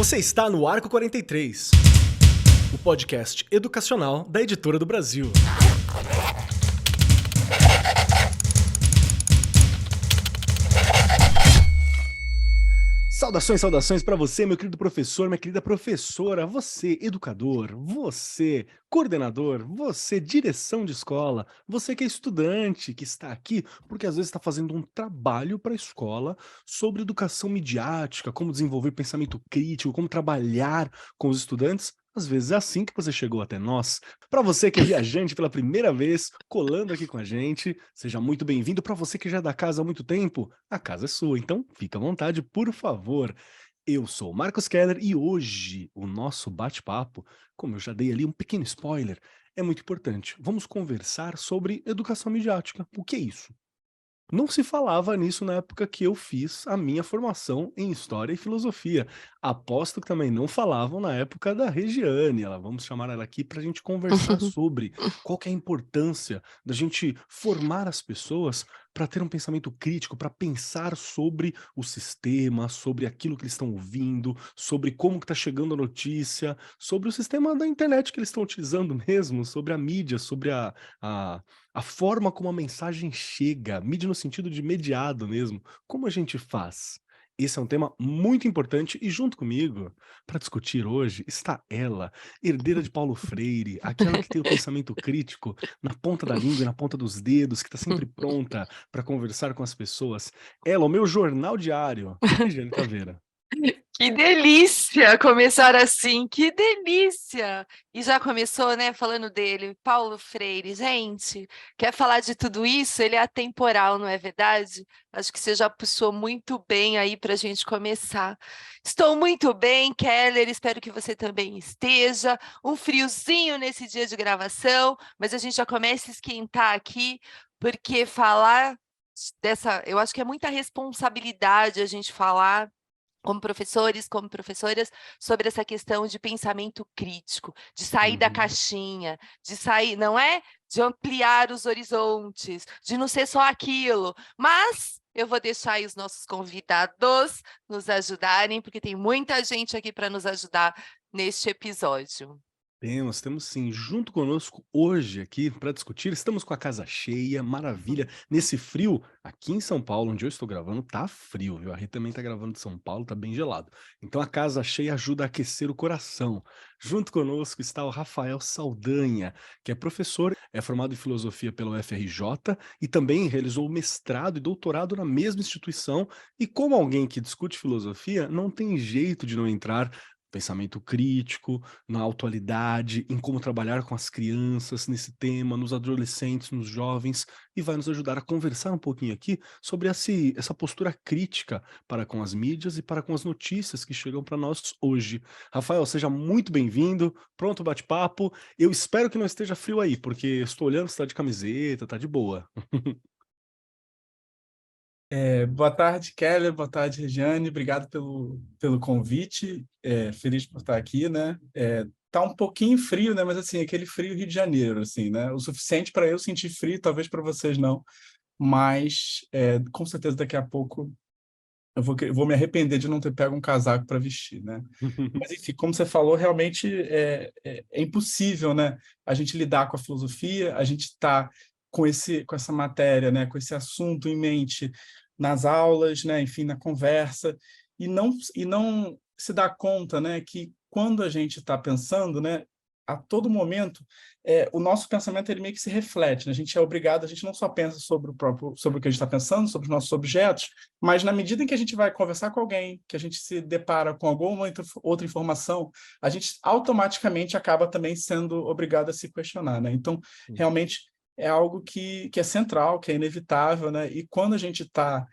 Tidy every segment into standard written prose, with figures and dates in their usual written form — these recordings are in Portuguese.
Você está no Arco 43, o podcast educacional da Editora do Brasil. Saudações, saudações para você, meu querido professor, minha querida professora, você, educador, você, coordenador, você, direção de escola, você que é estudante, que está aqui, porque às vezes está fazendo um trabalho para a escola sobre educação midiática, como desenvolver pensamento crítico, como trabalhar com os estudantes. Às vezes é assim que você chegou até nós. Para você que é viajante pela primeira vez, colando aqui com a gente, seja muito bem-vindo. Para você que já é da casa há muito tempo, a casa é sua, então fica à vontade, por favor. Eu sou o Marcos Keller e hoje o nosso bate-papo, como eu já dei ali um pequeno spoiler, é muito importante. Vamos conversar sobre educação midiática. O que é isso? Não se falava nisso na época que eu fiz a minha formação em História e Filosofia. Aposto que também não falavam na época da Regiane. Vamos chamar ela aqui para a gente conversar sobre qual que é a importância da gente formar as pessoas para ter um pensamento crítico, para pensar sobre o sistema, sobre aquilo que eles estão ouvindo, sobre como que está chegando a notícia, sobre o sistema da internet que eles estão utilizando mesmo, sobre a mídia, sobre a a forma como a mensagem chega, mídia no sentido de mediado mesmo, como a gente faz? Esse é um tema muito importante e junto comigo, para discutir hoje, está ela, herdeira de Paulo Freire, aquela que tem o pensamento crítico na ponta da língua e na ponta dos dedos, que está sempre pronta para conversar com as pessoas. Ela, o meu jornal diário, Regiane Caveira. Que delícia começar assim, que delícia! E já começou, né, falando dele, Paulo Freire. Gente, quer falar de tudo isso? Ele é atemporal, não é verdade? Acho que você já puxou muito bem aí para a gente começar. Estou muito bem, Keller, espero que você também esteja. Um friozinho nesse dia de gravação, mas a gente já começa a esquentar aqui, porque falar eu acho que é muita responsabilidade a gente falar como professores, como professoras, sobre essa questão de pensamento crítico, de sair da Uhum. caixinha, de sair, não é? De ampliar os horizontes, de não ser só aquilo. Mas eu vou deixar aí os nossos convidados nos ajudarem, porque tem muita gente aqui para nos ajudar neste episódio. Temos sim. Junto conosco hoje aqui para discutir, estamos com a casa cheia, maravilha. Nesse frio, aqui em São Paulo, onde eu estou gravando, tá frio, viu? A Rita também tá gravando de São Paulo, tá bem gelado. Então a casa cheia ajuda a aquecer o coração. Junto conosco está o Rafael Saldanha, que é professor, é formado em filosofia pela UFRJ e também realizou mestrado e doutorado na mesma instituição. E como alguém que discute filosofia, não tem jeito de não entrar pensamento crítico, na atualidade, em como trabalhar com as crianças nesse tema, nos adolescentes, nos jovens, e vai nos ajudar a conversar um pouquinho aqui sobre essa postura crítica para com as mídias e para com as notícias que chegam para nós hoje. Rafael, seja muito bem-vindo, pronto bate-papo. Eu espero que não esteja frio aí, porque estou olhando, você está de camiseta, tá de boa. Boa tarde, Keller. Boa tarde, Regiane. Obrigado pelo convite. Feliz por estar aqui, né? Tá um pouquinho frio, né? Mas assim, aquele frio Rio de Janeiro, assim, né? O suficiente para eu sentir frio, talvez para vocês não. Mas com certeza daqui a pouco eu vou me arrepender de não ter pego um casaco para vestir, né? Mas enfim, como você falou, realmente é impossível, né? A gente lidar com a filosofia, a gente está com essa matéria, né? Com esse assunto em mente nas aulas, né? Enfim, na conversa, e não se dar conta, né? Que quando a gente está pensando, né? A todo momento, o nosso pensamento ele meio que se reflete, né? A gente é obrigado, a gente não só pensa sobre o que a gente está pensando, sobre os nossos objetos, mas na medida em que a gente vai conversar com alguém, que a gente se depara com alguma outra informação, a gente automaticamente acaba também sendo obrigado a se questionar, né? Então, realmente é algo que é central, que é inevitável, né? E quando a gente está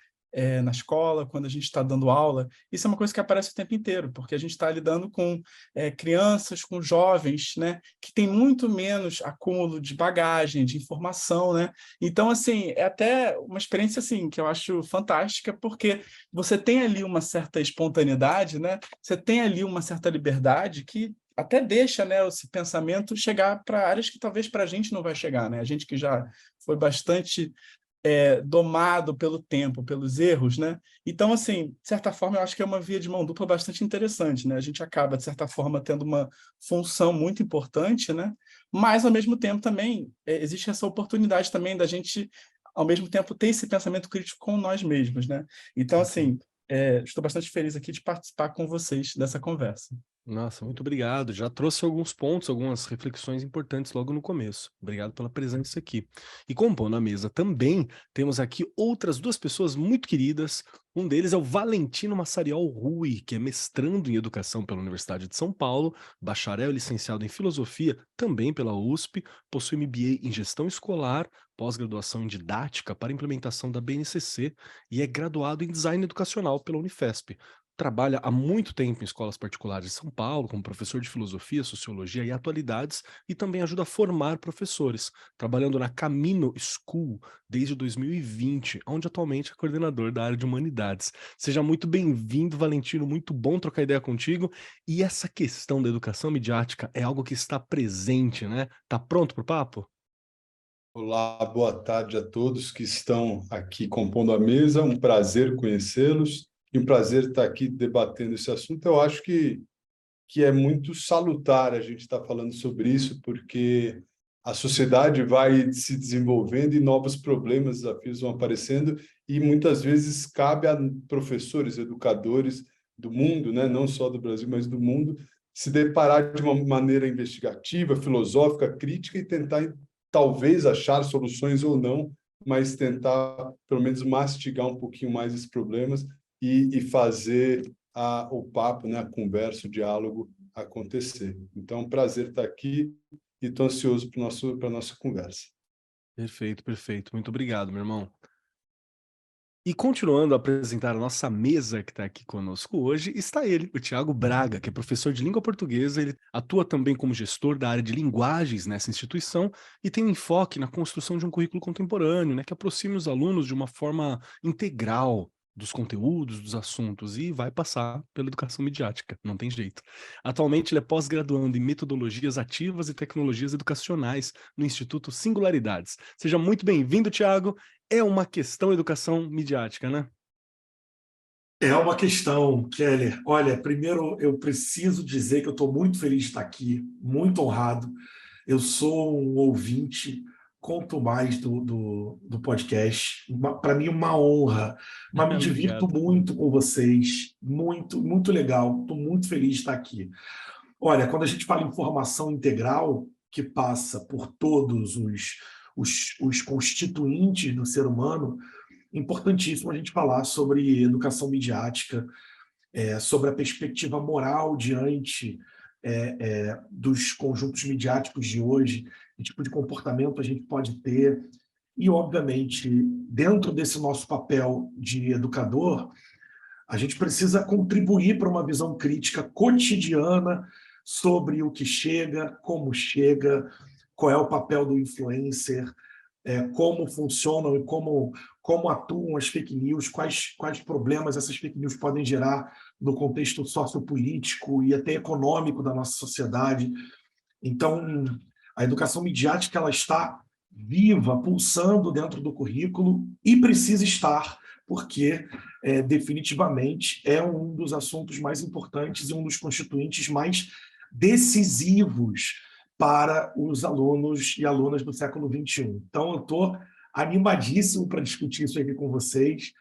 na escola, quando a gente está dando aula, isso é uma coisa que aparece o tempo inteiro, porque a gente está lidando com crianças, com jovens, né? Que tem muito menos acúmulo de bagagem, de informação, né? Então, assim, é até uma experiência assim, que eu acho fantástica, porque você tem ali uma certa espontaneidade, né? Você tem ali uma certa liberdade que até deixa, né, esse pensamento chegar para áreas que talvez para a gente não vai chegar, né? A gente que já foi bastante domado pelo tempo, pelos erros, né? Então, assim, de certa forma, eu acho que é uma via de mão dupla bastante interessante, né? A gente acaba, de certa forma, tendo uma função muito importante, né? Mas, ao mesmo tempo, também, existe essa oportunidade também da gente, ao mesmo tempo, ter esse pensamento crítico com nós mesmos, né? Então, assim, estou bastante feliz aqui de participar com vocês dessa conversa. Nossa, muito obrigado. Já trouxe alguns pontos, algumas reflexões importantes logo no começo. Obrigado pela presença aqui. E compondo a mesa também, temos aqui outras duas pessoas muito queridas. Um deles é o Valentino Massariol Rui, que é mestrando em Educação pela Universidade de São Paulo, bacharel e licenciado em Filosofia, também pela USP, possui MBA em Gestão Escolar, pós-graduação em Didática para implementação da BNCC e é graduado em Design Educacional pela Unifesp. Trabalha há muito tempo em escolas particulares de São Paulo, como professor de filosofia, sociologia e atualidades, e também ajuda a formar professores, trabalhando na Camino School desde 2020, onde atualmente é coordenador da área de humanidades. Seja muito bem-vindo, Valentino, muito bom trocar ideia contigo. E essa questão da educação midiática é algo que está presente, né? Tá pronto para o papo? Olá, boa tarde a todos que estão aqui compondo a mesa. Um prazer conhecê-los e um prazer estar aqui debatendo esse assunto. Eu acho que é muito salutar a gente estar falando sobre isso, porque a sociedade vai se desenvolvendo e novos problemas, desafios vão aparecendo, e muitas vezes cabe a professores, educadores do mundo, né, não só do Brasil, mas do mundo, se deparar de uma maneira investigativa, filosófica, crítica e tentar, talvez, achar soluções ou não, mas tentar, pelo menos, mastigar um pouquinho mais esses problemas e fazer o papo, né, a conversa, o diálogo acontecer. Então, é um prazer estar aqui e estou ansioso para a nossa conversa. Perfeito, perfeito. Muito obrigado, meu irmão. E continuando a apresentar a nossa mesa que está aqui conosco hoje, está ele, o Thiago Braga, que é professor de língua portuguesa, ele atua também como gestor da área de linguagens nessa instituição e tem um enfoque na construção de um currículo contemporâneo, né, que aproxime os alunos de uma forma integral dos conteúdos, dos assuntos, e vai passar pela educação midiática, não tem jeito. Atualmente ele é pós-graduando em metodologias ativas e tecnologias educacionais no Instituto Singularidades. Seja muito bem-vindo, Thiago. É uma questão educação midiática, né? É uma questão, Keller. Olha, primeiro eu preciso dizer que eu estou muito feliz de estar aqui, muito honrado. Eu sou um ouvinte, quanto mais do podcast. Para mim, uma honra. Mas me divirto Obrigado. muito com vocês. Muito, muito legal. Estou muito feliz de estar aqui. Olha, quando a gente fala em formação integral, que passa por todos os constituintes do ser humano, importantíssimo a gente falar sobre educação midiática, sobre a perspectiva moral diante dos conjuntos midiáticos de hoje, que tipo de comportamento a gente pode ter. E, obviamente, dentro desse nosso papel de educador, a gente precisa contribuir para uma visão crítica cotidiana sobre o que chega, como chega, qual é o papel do influencer, como funcionam e como atuam as fake news, quais problemas essas fake news podem gerar no contexto sociopolítico e até econômico da nossa sociedade. Então, a educação midiática ela está viva, pulsando dentro do currículo e precisa estar, porque definitivamente é um dos assuntos mais importantes e um dos constituintes mais decisivos para os alunos e alunas do século XXI. Então, eu estou animadíssimo para discutir isso aqui com vocês.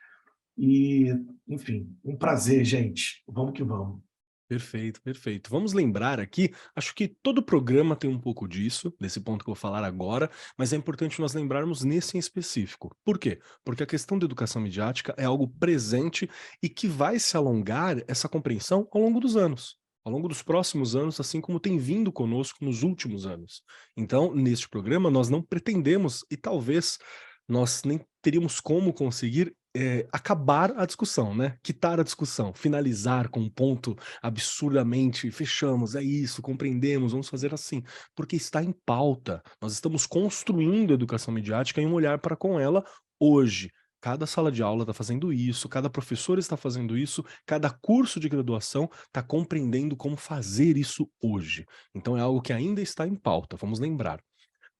E, enfim, um prazer, gente. Vamos que vamos. Perfeito, perfeito. Vamos lembrar aqui, acho que todo programa tem um pouco disso, desse ponto que eu vou falar agora, mas é importante nós lembrarmos nesse em específico. Por quê? Porque a questão da educação midiática é algo presente e que vai se alongar essa compreensão ao longo dos anos. Ao longo dos próximos anos, assim como tem vindo conosco nos últimos anos. Então, neste programa, nós não pretendemos, e talvez nós nem teríamos como conseguir acabar a discussão, né? Quitar a discussão, finalizar com um ponto absurdamente, fechamos, é isso, compreendemos, vamos fazer assim, porque está em pauta. Nós estamos construindo a educação midiática e um olhar para com ela hoje. Cada sala de aula está fazendo isso, cada professor está fazendo isso, cada curso de graduação está compreendendo como fazer isso hoje. Então é algo que ainda está em pauta, vamos lembrar.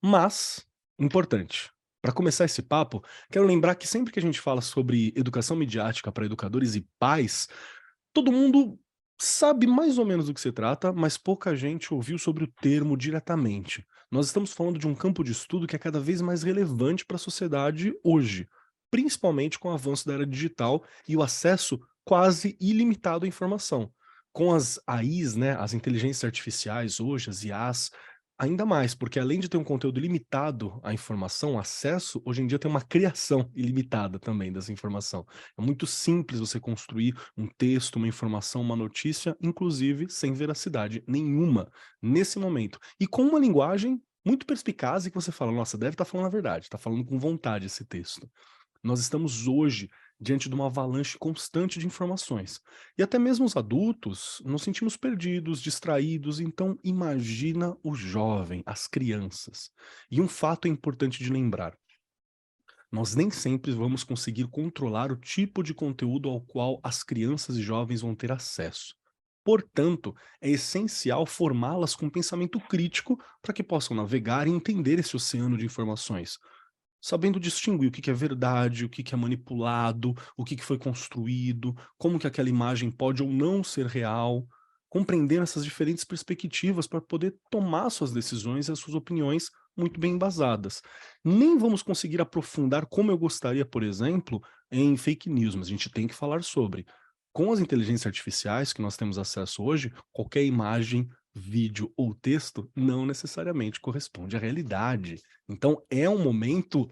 Mas, importante, Para começar esse papo, quero lembrar que sempre que a gente fala sobre educação midiática para educadores e pais, todo mundo sabe mais ou menos do que se trata, mas pouca gente ouviu sobre o termo diretamente. Nós estamos falando de um campo de estudo que é cada vez mais relevante para a sociedade hoje, principalmente com o avanço da era digital e o acesso quase ilimitado à informação. Com as AIs, né, as inteligências artificiais hoje, as IAs, ainda mais, porque além de ter um conteúdo limitado à informação, acesso, hoje em dia tem uma criação ilimitada também dessa informação. É muito simples você construir um texto, uma informação, uma notícia, inclusive sem veracidade nenhuma nesse momento. E com uma linguagem muito perspicaz e que você fala, nossa, deve estar falando a verdade, está falando com vontade esse texto. Nós estamos hoje diante de uma avalanche constante de informações. E até mesmo os adultos nos sentimos perdidos, distraídos, então imagina o jovem, as crianças. E um fato é importante de lembrar. Nós nem sempre vamos conseguir controlar o tipo de conteúdo ao qual as crianças e jovens vão ter acesso. Portanto, é essencial formá-las com pensamento crítico para que possam navegar e entender esse oceano de informações, sabendo distinguir o que que é verdade, o que que é manipulado, o que que foi construído, como que aquela imagem pode ou não ser real, compreendendo essas diferentes perspectivas para poder tomar suas decisões e as suas opiniões muito bem embasadas. Nem vamos conseguir aprofundar como eu gostaria, por exemplo, em fake news, mas a gente tem que falar sobre. Com as inteligências artificiais que nós temos acesso hoje, qualquer imagem, vídeo ou texto não necessariamente corresponde à realidade. Então é um momento,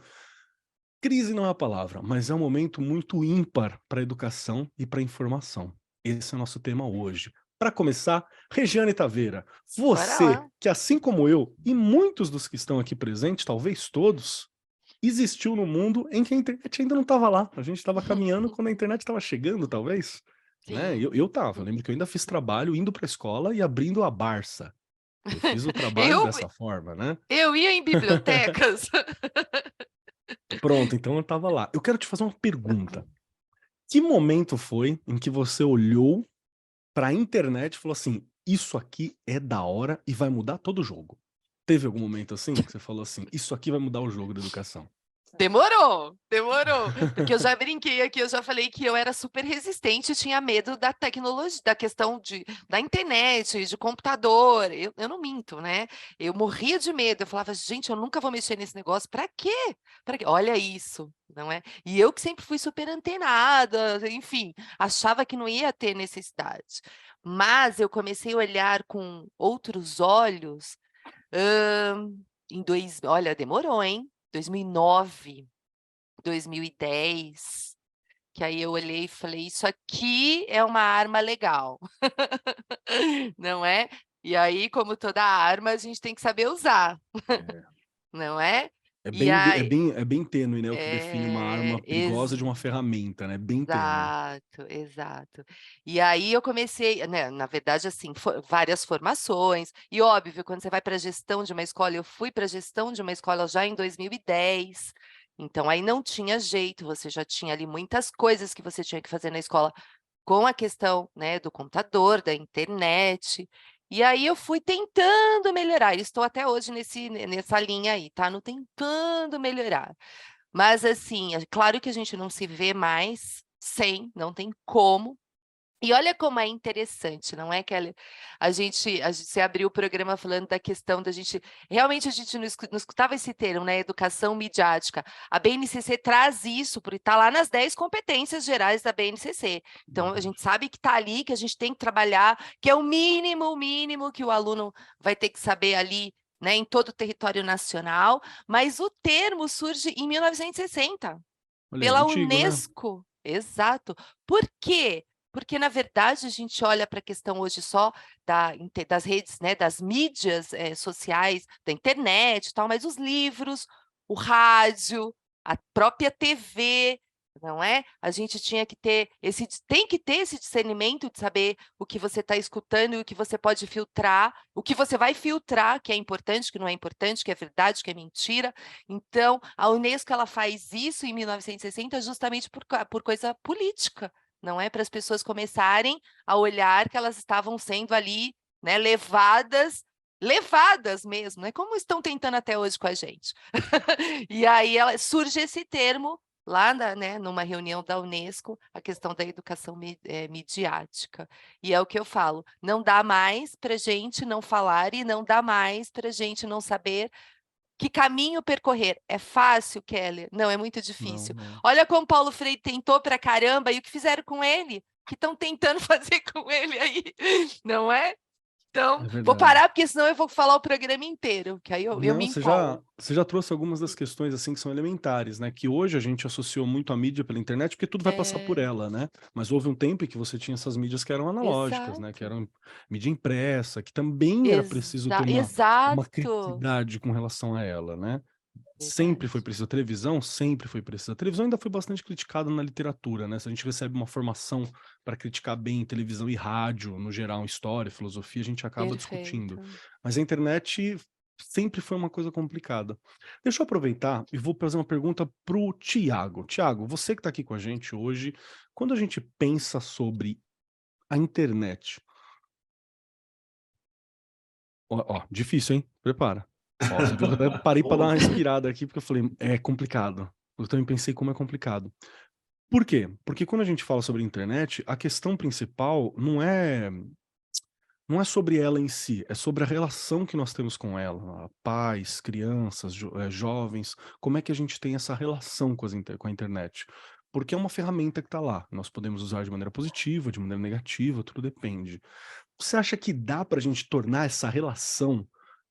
crise não é a palavra, mas é um momento muito ímpar para a educação e para a informação. Esse é o nosso tema hoje. Para começar, Regiane Taveira, Bora você lá. que assim como eu e muitos dos que estão aqui presentes, talvez todos, existiu no mundo em que a internet ainda não estava lá. A gente estava caminhando quando a internet estava chegando, talvez. Né? Sim. Eu tava, eu lembro que eu ainda fiz trabalho indo para a escola e abrindo a Barça. Eu fiz o trabalho Eu, dessa forma, né? eu ia em bibliotecas. Pronto, então eu tava lá. Eu quero te fazer uma pergunta. Que momento foi em que você olhou para a internet e falou assim: isso aqui é da hora e vai mudar todo o jogo? Teve algum momento assim que você falou assim: isso aqui vai mudar o jogo da educação? Demorou, demorou. Porque eu já brinquei aqui, eu já falei que eu era super resistente, tinha medo da tecnologia, da questão da internet, de computador. Eu não minto, né? Eu morria de medo. Eu falava, gente, eu nunca vou mexer nesse negócio. Para quê? Para quê? Olha isso, não é? E eu que sempre fui super antenada, enfim, achava que não ia ter necessidade. Mas eu comecei a olhar com outros olhos. Olha, demorou, hein? 2009, 2010, que aí eu olhei e falei: "Isso aqui é uma arma legal", não é? E aí, como toda arma, a gente tem que saber usar, É, não é? é E bem, aí é bem tênue, né? O que define uma arma perigosa de uma ferramenta, né? Bem tênue. exato, exato. E aí eu comecei, né, na verdade, assim, várias formações, e óbvio, quando você vai para a gestão de uma escola, eu fui para a gestão de uma escola já em 2010, então aí não tinha jeito, você já tinha ali muitas coisas que você tinha que fazer na escola com a questão, né, do computador, da internet, e aí eu fui tentando melhorar, e estou até hoje nessa linha aí, tá, no tentando melhorar. Mas assim, é claro que a gente não se vê mais sem, não tem como. E olha como é interessante, não é, Kelly? Você abriu o programa falando da questão da gente realmente a gente não escutava esse termo, né, educação midiática. A BNCC traz isso, porque está lá nas 10 competências gerais da BNCC. Então a gente sabe que está ali, que a gente tem que trabalhar, que é o mínimo que o aluno vai ter que saber ali, né, em todo o território nacional, mas o termo surge em 1960, Olha aí, pela antigo, né? Unesco. Exato. Por quê? Porque, na verdade, a gente olha para a questão hoje só das redes, né, das mídias sociais, da internet e tal, mas os livros, o rádio, a própria TV, não é? A gente tem que ter esse discernimento de saber o que você está escutando e o que você pode filtrar, o que você vai filtrar, que é importante, que não é importante, que é verdade, que é mentira. Então, a Unesco ela faz isso em 1960 justamente por coisa política, não é? Para as pessoas começarem a olhar que elas estavam sendo ali, né, levadas levadas mesmo, né? Como estão tentando até hoje com a gente. E aí surge esse termo lá né, numa reunião da Unesco, a questão da educação midiática. E é o que eu falo, não dá mais para a gente não falar e não dá mais para a gente não saber que caminho percorrer. É fácil, Keller? Não, é muito difícil. Não. Olha como Paulo Freire tentou pra caramba e o que fizeram com ele, que estão tentando fazer com ele aí, não é? Então, É vou verdade. parar, porque senão eu vou falar o programa inteiro, que aí eu Não, me você empolgo. já trouxe algumas das questões assim que são elementares, né? Que hoje a gente associou muito a mídia pela internet, porque tudo vai passar por ela, né? Mas houve um tempo em que você tinha essas mídias que eram analógicas, né? Que Exato. eram mídia impressa, que também era preciso ter uma Exato. criticidade com relação a ela, né? Sempre foi Verdade. preciso. A televisão sempre foi precisa. A televisão ainda foi bastante criticada na literatura, né? Se a gente recebe uma formação para criticar bem televisão e rádio, no geral, história, filosofia, a gente acaba discutindo. Perfeito. Mas a internet sempre foi uma coisa complicada. Deixa eu aproveitar e vou fazer uma pergunta pro Tiago. Tiago, você que está aqui com a gente hoje, quando a gente pensa sobre a internet... Ó, difícil, hein? Prepara. Ó, você viu que eu até parei para dar uma respirada aqui, porque eu falei, é complicado. Eu também pensei como é complicado. Por quê? Porque quando a gente fala sobre a internet, a questão principal não é sobre ela em si, é sobre a relação que nós temos com ela, pais, crianças, jovens, como é que a gente tem essa relação com a internet. Porque é uma ferramenta que está lá, nós podemos usar de maneira positiva, de maneira negativa, tudo depende. Você acha que dá para a gente tornar essa relação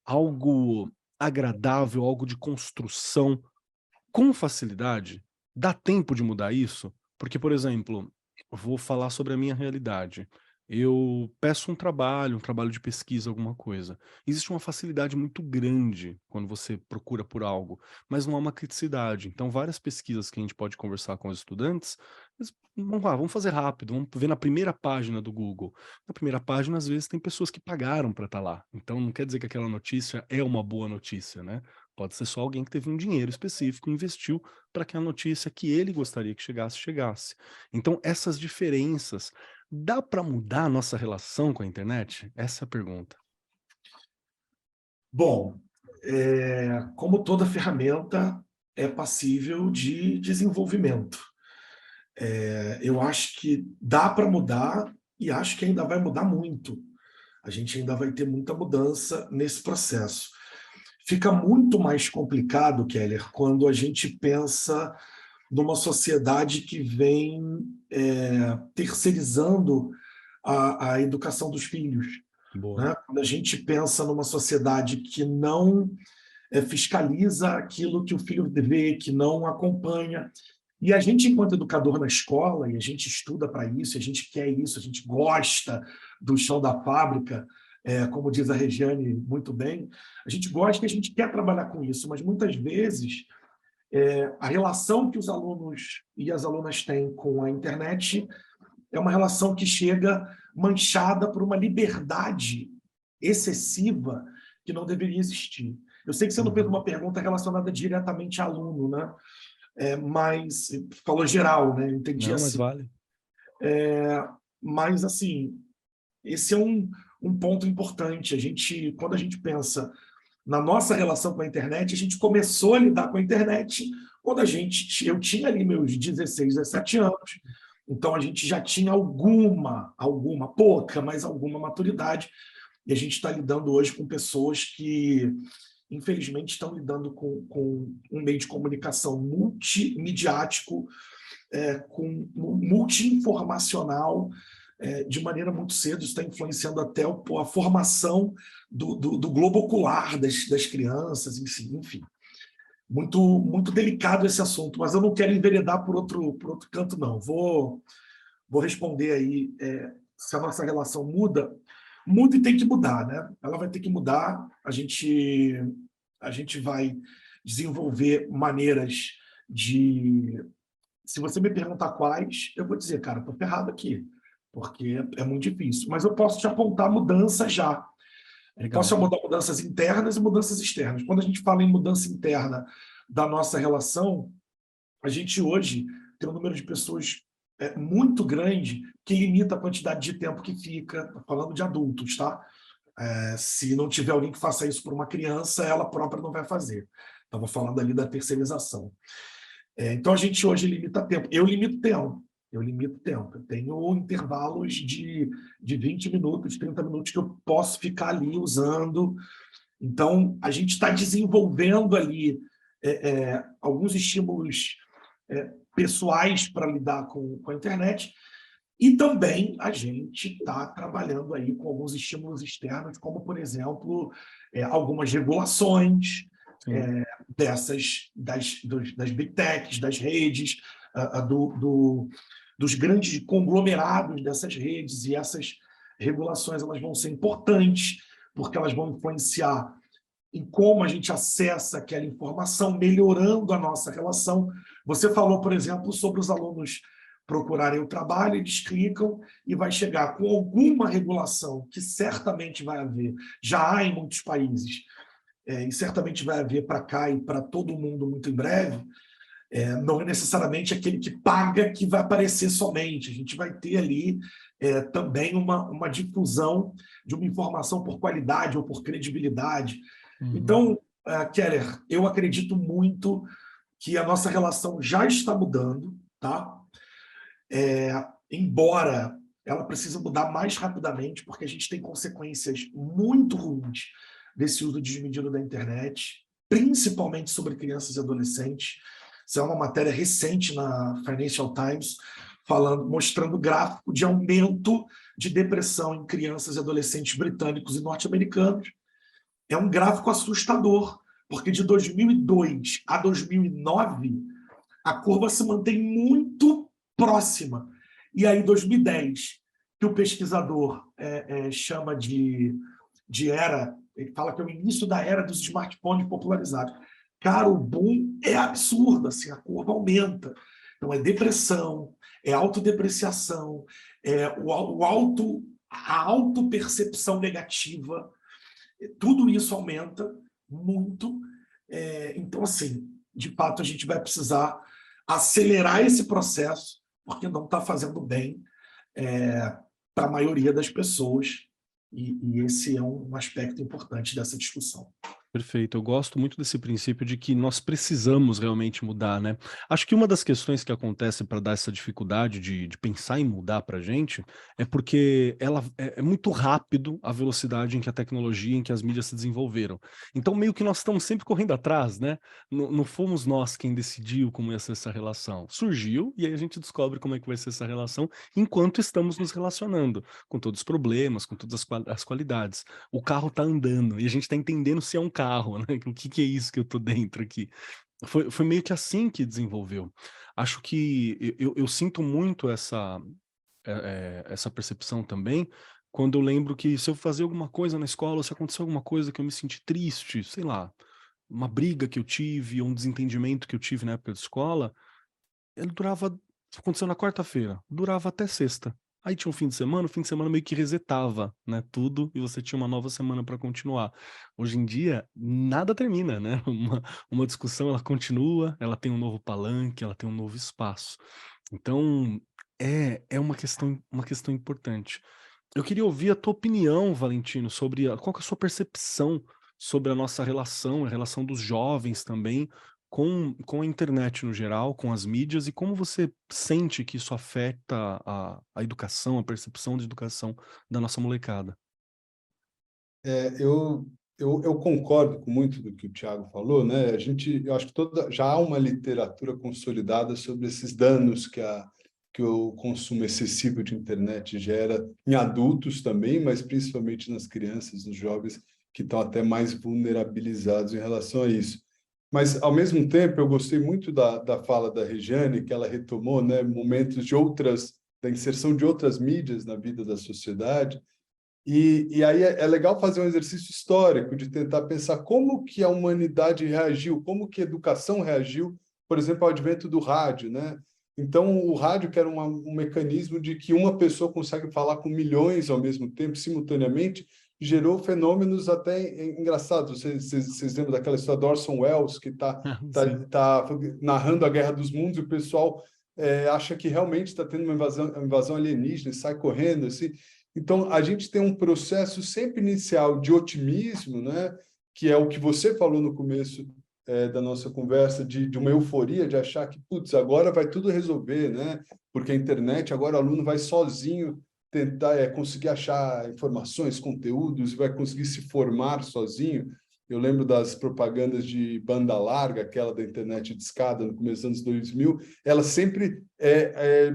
algo agradável, algo de construção com facilidade? Dá tempo de mudar isso? Porque, por exemplo, eu vou falar sobre a minha realidade. Eu peço um trabalho de pesquisa, alguma coisa. Existe uma facilidade muito grande quando você procura por algo, mas não há uma criticidade. Então, várias pesquisas que a gente pode conversar com os estudantes, vamos lá, vamos fazer rápido, vamos ver na primeira página do Google. Na primeira página, às vezes, tem pessoas que pagaram para estar lá. Então, não quer dizer que aquela notícia é uma boa notícia, né? Pode ser só alguém que teve um dinheiro específico e investiu para que a notícia que ele gostaria que chegasse. Então, essas diferenças, dá para mudar a nossa relação com a internet? Essa é a pergunta. Bom, como toda ferramenta, é passível de desenvolvimento. Eu acho que dá para mudar e acho que ainda vai mudar muito. A gente ainda vai ter muita mudança nesse processo. Fica muito mais complicado, Keller, quando a gente pensa numa sociedade que vem terceirizando a educação dos filhos. Boa. Né? Quando a gente pensa numa sociedade que não fiscaliza aquilo que o filho vê, que não acompanha. E a gente, enquanto educador na escola, e a gente estuda para isso, a gente quer isso, a gente gosta do chão da fábrica, como diz a Regiane muito bem, a gente gosta e a gente quer trabalhar com isso, mas muitas vezes a relação que os alunos e as alunas têm com a internet é uma relação que chega manchada por uma liberdade excessiva que não deveria existir. Eu sei que você não fez uma pergunta relacionada diretamente a aluno, né? Mas falou geral, né? Eu entendi Não, assim. mas vale. Mas, assim, esse é um ponto importante. Quando a gente pensa na nossa relação com a internet, a gente começou a lidar com a internet quando eu tinha ali meus 16, 17 anos. Então, a gente já tinha pouca, mas alguma maturidade. E a gente está lidando hoje com pessoas que, infelizmente, estão lidando com um meio de comunicação multimediático, multi-informacional, de maneira muito cedo. Isso está influenciando até a formação do globo ocular das crianças, enfim. Muito, muito delicado esse assunto, mas eu não quero enveredar por outro canto, não. Vou responder aí se a nossa relação muda e tem que mudar, né? Ela vai ter que mudar, a gente vai desenvolver maneiras de... Se você me perguntar quais, eu vou dizer, cara, estou ferrado aqui, porque é muito difícil. Mas eu posso te apontar mudanças já. Legal. Posso abordar mudanças internas e mudanças externas. Quando a gente fala em mudança interna da nossa relação, a gente hoje tem um número de pessoas muito grande que limita a quantidade de tempo que fica, falando de adultos, tá? Se não tiver alguém que faça isso por uma criança, ela própria não vai fazer. Estava falando ali da terceirização. Então, a gente hoje limita tempo. Eu limito tempo. Eu tenho intervalos de 20 minutos, 30 minutos que eu posso ficar ali usando. Então, a gente está desenvolvendo ali alguns estímulos pessoais para lidar com a internet, e também a gente está trabalhando aí com alguns estímulos externos, como, por exemplo, algumas regulações das big techs, das redes, dos grandes conglomerados dessas redes, e essas regulações elas vão ser importantes, porque elas vão influenciar em como a gente acessa aquela informação, melhorando a nossa relação. Você falou, por exemplo, sobre os alunos procurarem o trabalho, eles clicam e vai chegar com alguma regulação, que certamente vai haver, já há em muitos países, e certamente vai haver para cá e para todo mundo muito em breve. Não é necessariamente aquele que paga que vai aparecer somente. A gente vai ter ali também uma difusão de uma informação por qualidade ou por credibilidade. Então, Keller, eu acredito muito que a nossa relação já está mudando, tá? Embora ela precise mudar mais rapidamente, porque a gente tem consequências muito ruins desse uso desmedido da internet, principalmente sobre crianças e adolescentes. Isso é uma matéria recente na Financial Times, mostrando gráfico de aumento de depressão em crianças e adolescentes britânicos e norte-americanos. É um gráfico assustador, porque de 2002 a 2009, a curva se mantém muito próxima. E aí, 2010, que o pesquisador chama de era, ele fala que é o início da era dos smartphones popularizados. Cara, o boom é absurdo, assim, a curva aumenta. Então, é depressão, é autodepreciação, a autopercepção negativa, tudo isso aumenta muito. Então, assim, de fato, a gente vai precisar acelerar esse processo, porque não está fazendo bem para a maioria das pessoas, e esse é um aspecto importante dessa discussão. Perfeito, eu gosto muito desse princípio de que nós precisamos realmente mudar, né? Acho que uma das questões que acontece para dar essa dificuldade de pensar em mudar para a gente é porque ela é muito rápido a velocidade em que a tecnologia, em que as mídias se desenvolveram. Então, meio que nós estamos sempre correndo atrás, né? Não fomos nós quem decidiu como ia ser essa relação. Surgiu e aí a gente descobre como é que vai ser essa relação enquanto estamos nos relacionando, com todos os problemas, com todas as qualidades. O carro está andando e a gente está entendendo se é um carro, né? O que é isso que eu tô dentro aqui? Foi meio que assim que desenvolveu. Acho que eu sinto muito essa percepção também, quando eu lembro que se eu fazer alguma coisa na escola, se aconteceu alguma coisa que eu me senti triste, sei lá, uma briga que eu tive, ou um desentendimento que eu tive na época de escola, ele durava, aconteceu na quarta-feira, durava até sexta. Aí tinha um fim de semana, o fim de semana meio que resetava, né, tudo, e você tinha uma nova semana para continuar. Hoje em dia, nada termina, né? Uma discussão, ela continua, ela tem um novo palanque, ela tem um novo espaço. Então, é uma questão importante. Eu queria ouvir a tua opinião, Valentino, sobre qual que é a sua percepção sobre a nossa relação, a relação dos jovens também, com a internet no geral, com as mídias, e como você sente que isso afeta a educação, a percepção de educação da nossa molecada. Eu concordo com muito do que o Thiago falou, né? Eu acho que já há uma literatura consolidada sobre esses danos que o consumo excessivo de internet gera em adultos também, mas principalmente nas crianças, nos jovens, que estão até mais vulnerabilizados em relação a isso. Mas, ao mesmo tempo, eu gostei muito da fala da Regiane, que ela retomou, né, momentos da inserção de outras mídias na vida da sociedade. E aí é legal fazer um exercício histórico de tentar pensar como que a humanidade reagiu, como que a educação reagiu, por exemplo, ao advento do rádio, né? Então, o rádio, que era um mecanismo de que uma pessoa consegue falar com milhões ao mesmo tempo, simultaneamente, gerou fenômenos até engraçados. Vocês lembram daquela história do Orson Welles, que tá narrando a Guerra dos Mundos, e o pessoal acha que realmente está tendo uma invasão alienígena e sai correndo, assim. Então, a gente tem um processo sempre inicial de otimismo, né? Que é o que você falou no começo da nossa conversa, de uma euforia, de achar que, putz, agora vai tudo resolver, né? Porque a internet, agora o aluno vai sozinho tentar conseguir achar informações, conteúdos, vai conseguir se formar sozinho. Eu lembro das propagandas de banda larga, aquela da internet de escada no começo dos anos 2000, elas sempre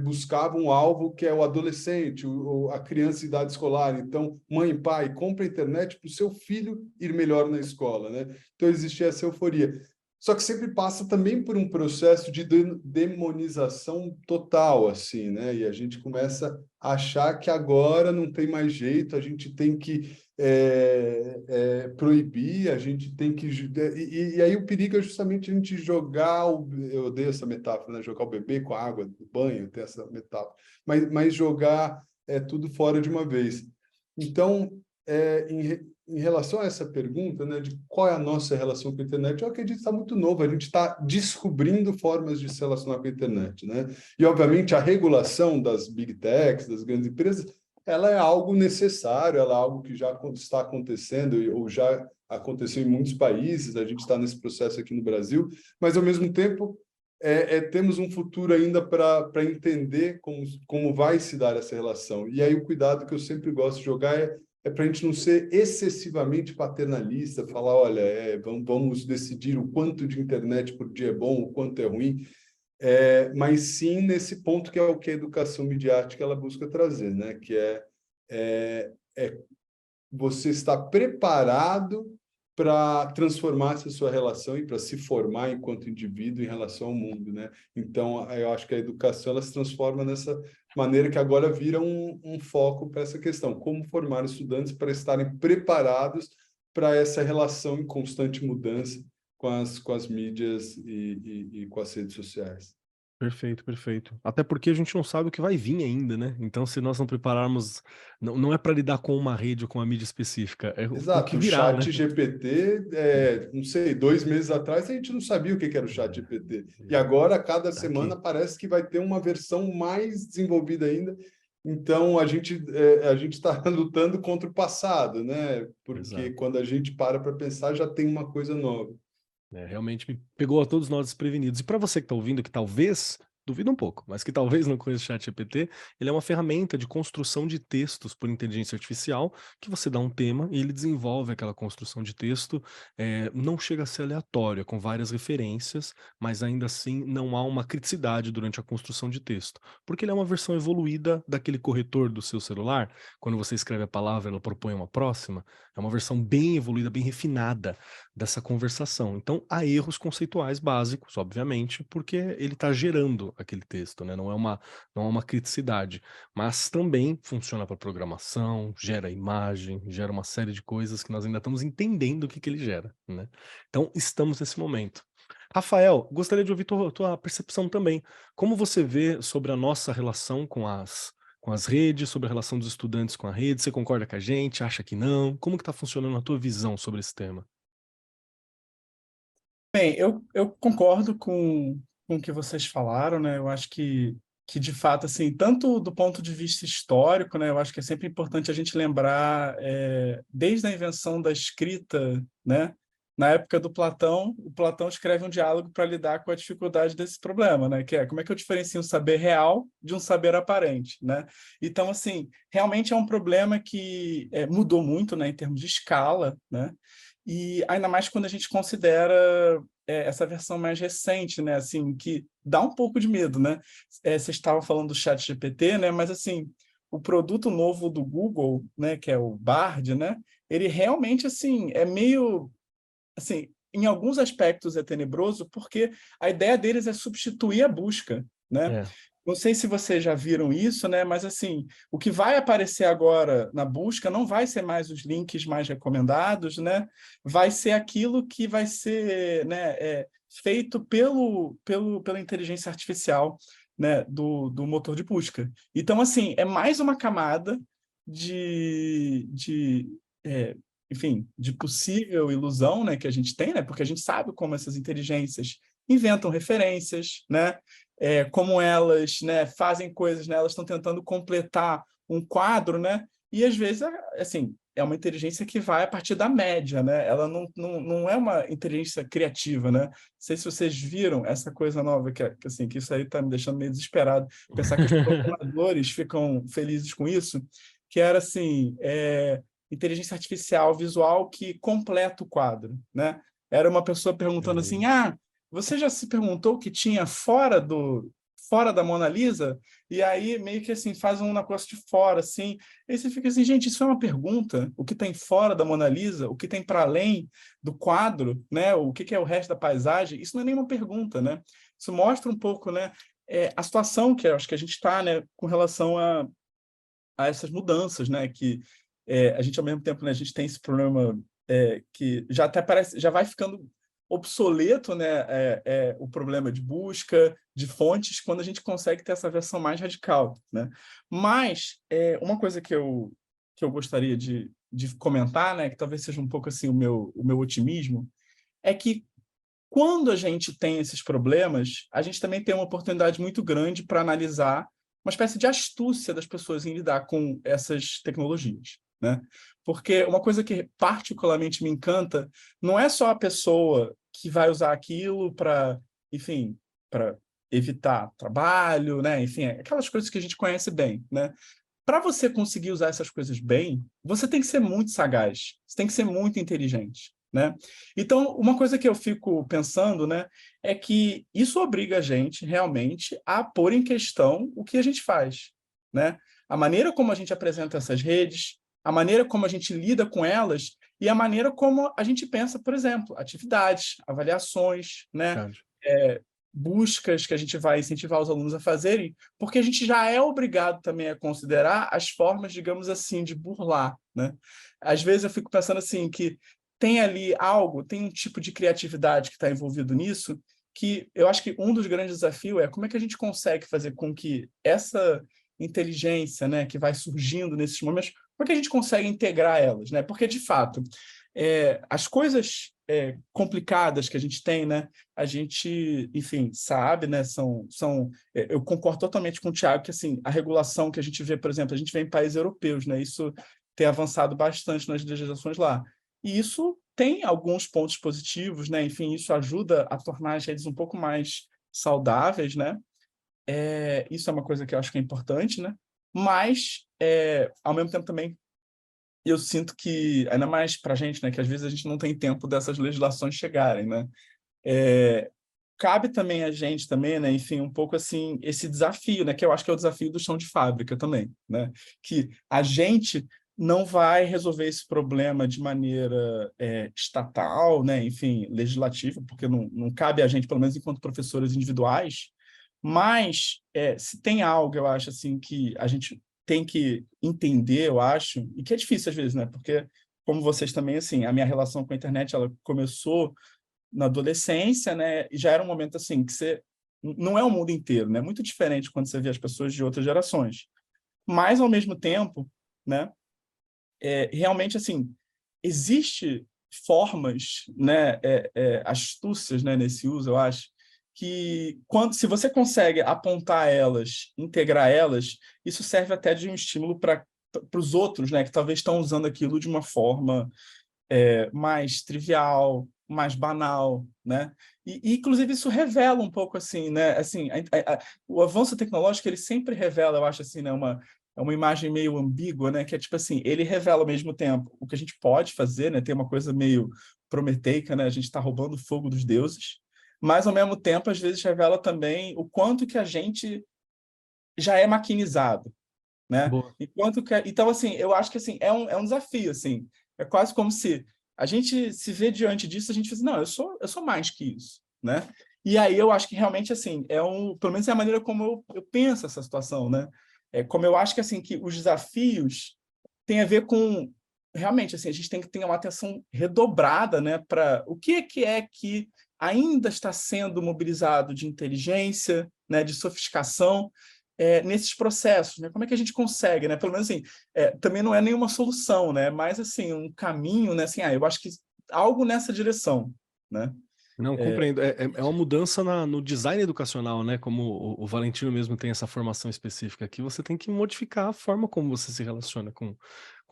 buscavam um alvo que é o adolescente, a criança em idade escolar. Então, mãe, pai, compra a internet para o seu filho ir melhor na escola, né? Então, existia essa euforia. Só que sempre passa também por um processo de demonização total, assim, né? E a gente começa a achar que agora não tem mais jeito, a gente tem que proibir, a gente tem que... E aí o perigo é justamente a gente jogar... Eu odeio essa metáfora, né? Jogar o bebê com a água do banho, tem essa metáfora. Mas jogar tudo fora de uma vez. Então, em relação a essa pergunta, né, de qual é a nossa relação com a internet, eu acredito que está muito novo, a gente está descobrindo formas de se relacionar com a internet, né? E, obviamente, a regulação das big techs, das grandes empresas, ela é algo necessário, ela é algo que já está acontecendo, ou já aconteceu em muitos países, a gente está nesse processo aqui no Brasil, mas, ao mesmo tempo, temos um futuro ainda para entender como vai se dar essa relação. E aí o cuidado que eu sempre gosto de jogar é para a gente não ser excessivamente paternalista, falar, olha, vamos decidir o quanto de internet por dia é bom, o quanto é ruim, mas sim nesse ponto que é o que a educação midiática ela busca trazer, né? Que é você estar preparado para transformar essa sua relação e para se formar enquanto indivíduo em relação ao mundo, né? Então, eu acho que a educação ela se transforma nessa maneira que agora vira um foco para essa questão, como formar estudantes para estarem preparados para essa relação em constante mudança com as mídias e com as redes sociais. Perfeito, perfeito. Até porque a gente não sabe o que vai vir ainda, né? Então, se nós não prepararmos, não é para lidar com uma rede ou com uma mídia específica, é o que Exato, o virá, né? chat GPT, não sei, 2 meses atrás a gente não sabia o que era o chat GPT. E agora, a cada semana, parece que vai ter uma versão mais desenvolvida ainda. Então, a gente está lutando contra o passado, né? Porque Exato. quando a gente para pensar, já tem uma coisa nova. Realmente me pegou a todos nós desprevenidos. E para você que está ouvindo, que talvez, duvido um pouco, mas que talvez não conheça o ChatGPT, ele é uma ferramenta de construção de textos por inteligência artificial, que você dá um tema e ele desenvolve aquela construção de texto. Não chega a ser aleatório, é com várias referências, mas ainda assim não há uma criticidade durante a construção de texto, porque ele é uma versão evoluída daquele corretor do seu celular. Quando você escreve a palavra, ela propõe uma próxima. É uma versão bem evoluída, bem refinada dessa conversação. Então, há erros conceituais básicos, obviamente, porque ele está gerando aquele texto, né? Não é uma criticidade, mas também funciona para programação, gera imagem, gera uma série de coisas que nós ainda estamos entendendo o que ele gera, né? Então, estamos nesse momento. Rafael, gostaria de ouvir tua percepção também. Como você vê sobre a nossa relação com as redes, sobre a relação dos estudantes com a rede? Você concorda com a gente? Acha que não? Como que está funcionando a tua visão sobre esse tema? Bem, eu concordo com o que vocês falaram, né? Eu acho que de fato, assim, tanto do ponto de vista histórico, né? Eu acho que é sempre importante a gente lembrar, desde a invenção da escrita, né? Na época do Platão, o Platão escreve um diálogo para lidar com a dificuldade desse problema, né? Que é como é que eu diferencio um saber real de um saber aparente, né? Então, assim, realmente é um problema que mudou muito, né? Em termos de escala, né? E ainda mais quando a gente considera essa versão mais recente, né? Assim, que dá um pouco de medo, né? Vocês estavam falando do ChatGPT, né? Mas assim, o produto novo do Google, né? Que é o Bard, né? Ele realmente assim é meio, assim, em alguns aspectos é tenebroso, porque a ideia deles é substituir a busca, né? É. Não sei se vocês já viram isso, né? Mas assim, o que vai aparecer agora na busca não vai ser mais os links mais recomendados, né? Vai ser aquilo que vai ser, né, feito pela inteligência artificial, né, do motor de busca. Então, assim, é mais uma camada enfim, de possível ilusão, né, que a gente tem, né? Porque a gente sabe como essas inteligências inventam referências, né? Como elas, né, fazem coisas, né, elas estão tentando completar um quadro, né, e às vezes, assim, é uma inteligência que vai a partir da média, né? Ela não é uma inteligência criativa, né? Não sei se vocês viram essa coisa nova, assim, que isso aí está me deixando meio desesperado, pensar que os programadores ficam felizes com isso, que era, assim, inteligência artificial visual que completa o quadro, né? Era uma pessoa perguntando assim, você já se perguntou o que tinha fora da Mona Lisa? E aí meio que assim, faz um negócio de fora, assim. Aí você fica assim, gente, isso é uma pergunta? O que tem fora da Mona Lisa? O que tem para além do quadro, né? O que é o resto da paisagem? Isso não é nenhuma pergunta, né? Isso mostra um pouco, né, a situação que eu acho que a gente está, né, com relação a essas mudanças, né? Que a gente, ao mesmo tempo, né, a gente tem esse problema que já até parece, já vai ficando obsoleto, né, o problema de busca de fontes quando a gente consegue ter essa versão mais radical, né? Mas uma coisa que eu gostaria de comentar, né, que talvez seja um pouco assim o meu otimismo, é que quando a gente tem esses problemas, a gente também tem uma oportunidade muito grande para analisar uma espécie de astúcia das pessoas em lidar com essas tecnologias, né? Porque uma coisa que particularmente me encanta não é só a pessoa que vai usar aquilo para, enfim, para evitar trabalho, né? Enfim, aquelas coisas que a gente conhece bem, né? Para você conseguir usar essas coisas bem, você tem que ser muito sagaz, você tem que ser muito inteligente, né? Então, uma coisa que eu fico pensando, né, é que isso obriga a gente realmente a pôr em questão o que a gente faz, né? A maneira como a gente apresenta essas redes, a maneira como a gente lida com elas e a maneira como a gente pensa, por exemplo, atividades, avaliações, né? Buscas que a gente vai incentivar os alunos a fazerem, porque a gente já é obrigado também a considerar as formas, digamos assim, de burlar, né? Às vezes eu fico pensando assim, que tem ali algo, tem um tipo de criatividade que está envolvido nisso, que eu acho que um dos grandes desafios é como é que a gente consegue fazer com que essa inteligência, né, que vai surgindo nesses momentos, como é que a gente consegue integrar elas, né? Porque, de fato, as coisas complicadas que a gente tem, né, a gente, enfim, sabe, né, eu concordo totalmente com o Thiago que, assim, a regulação que a gente vê, por exemplo, a gente vê em países europeus, né, isso tem avançado bastante nas legislações lá. E isso tem alguns pontos positivos, né? Enfim, isso ajuda a tornar as redes um pouco mais saudáveis, né? Isso é uma coisa que eu acho que é importante, né? Mas, ao mesmo tempo também, eu sinto que, ainda mais para a gente, né? Que às vezes a gente não tem tempo dessas legislações chegarem, né? Cabe também a gente também, né? Enfim, um pouco assim, esse desafio, né? Que eu acho que é o desafio do chão de fábrica também, né? Que a gente não vai resolver esse problema de maneira estatal, né? Enfim, legislativa, porque não cabe a gente, pelo menos enquanto professores individuais, mas se tem algo, eu acho, assim, que a gente tem que entender, eu acho, e que é difícil às vezes, né? Porque, como vocês também, assim, a minha relação com a internet, ela começou na adolescência, né? E já era um momento, assim, que você... Não é o mundo inteiro, né? É muito diferente quando você vê as pessoas de outras gerações. Mas, ao mesmo tempo, né? Realmente, assim, existe formas, né, astúcias, né, nesse uso, eu acho, que se você consegue apontar elas, integrar elas, isso serve até de um estímulo para os outros, né, que talvez estão usando aquilo de uma forma mais trivial, mais banal, né? E inclusive isso revela um pouco assim, né? Assim, o avanço tecnológico ele sempre revela, eu acho assim, né, uma imagem meio ambígua, né? Que é tipo assim, ele revela ao mesmo tempo o que a gente pode fazer, né? Tem uma coisa meio prometeica, né? A gente está roubando o fogo dos deuses, mas ao mesmo tempo às vezes revela também o quanto que a gente já é maquinizado, né? Boa. Então assim, eu acho que assim é um desafio, assim. É quase como se a gente se vê diante disso, a gente diz, não, eu sou mais que isso, né? E aí eu acho que realmente assim pelo menos é a maneira como eu penso essa situação, né? Como eu acho que assim que os desafios têm a ver com realmente assim a gente tem que ter uma atenção redobrada, né? Para o que é que ainda está sendo mobilizado de inteligência, né? De sofisticação nesses processos, né? Como é que a gente consegue, né? Pelo menos assim, também não é nenhuma solução, né? Mas assim um caminho, né? Assim, eu acho que algo nessa direção, né? Não, compreendo. É uma mudança no design educacional, né? Como o Valentino mesmo tem essa formação específica aqui, você tem que modificar a forma como você se relaciona com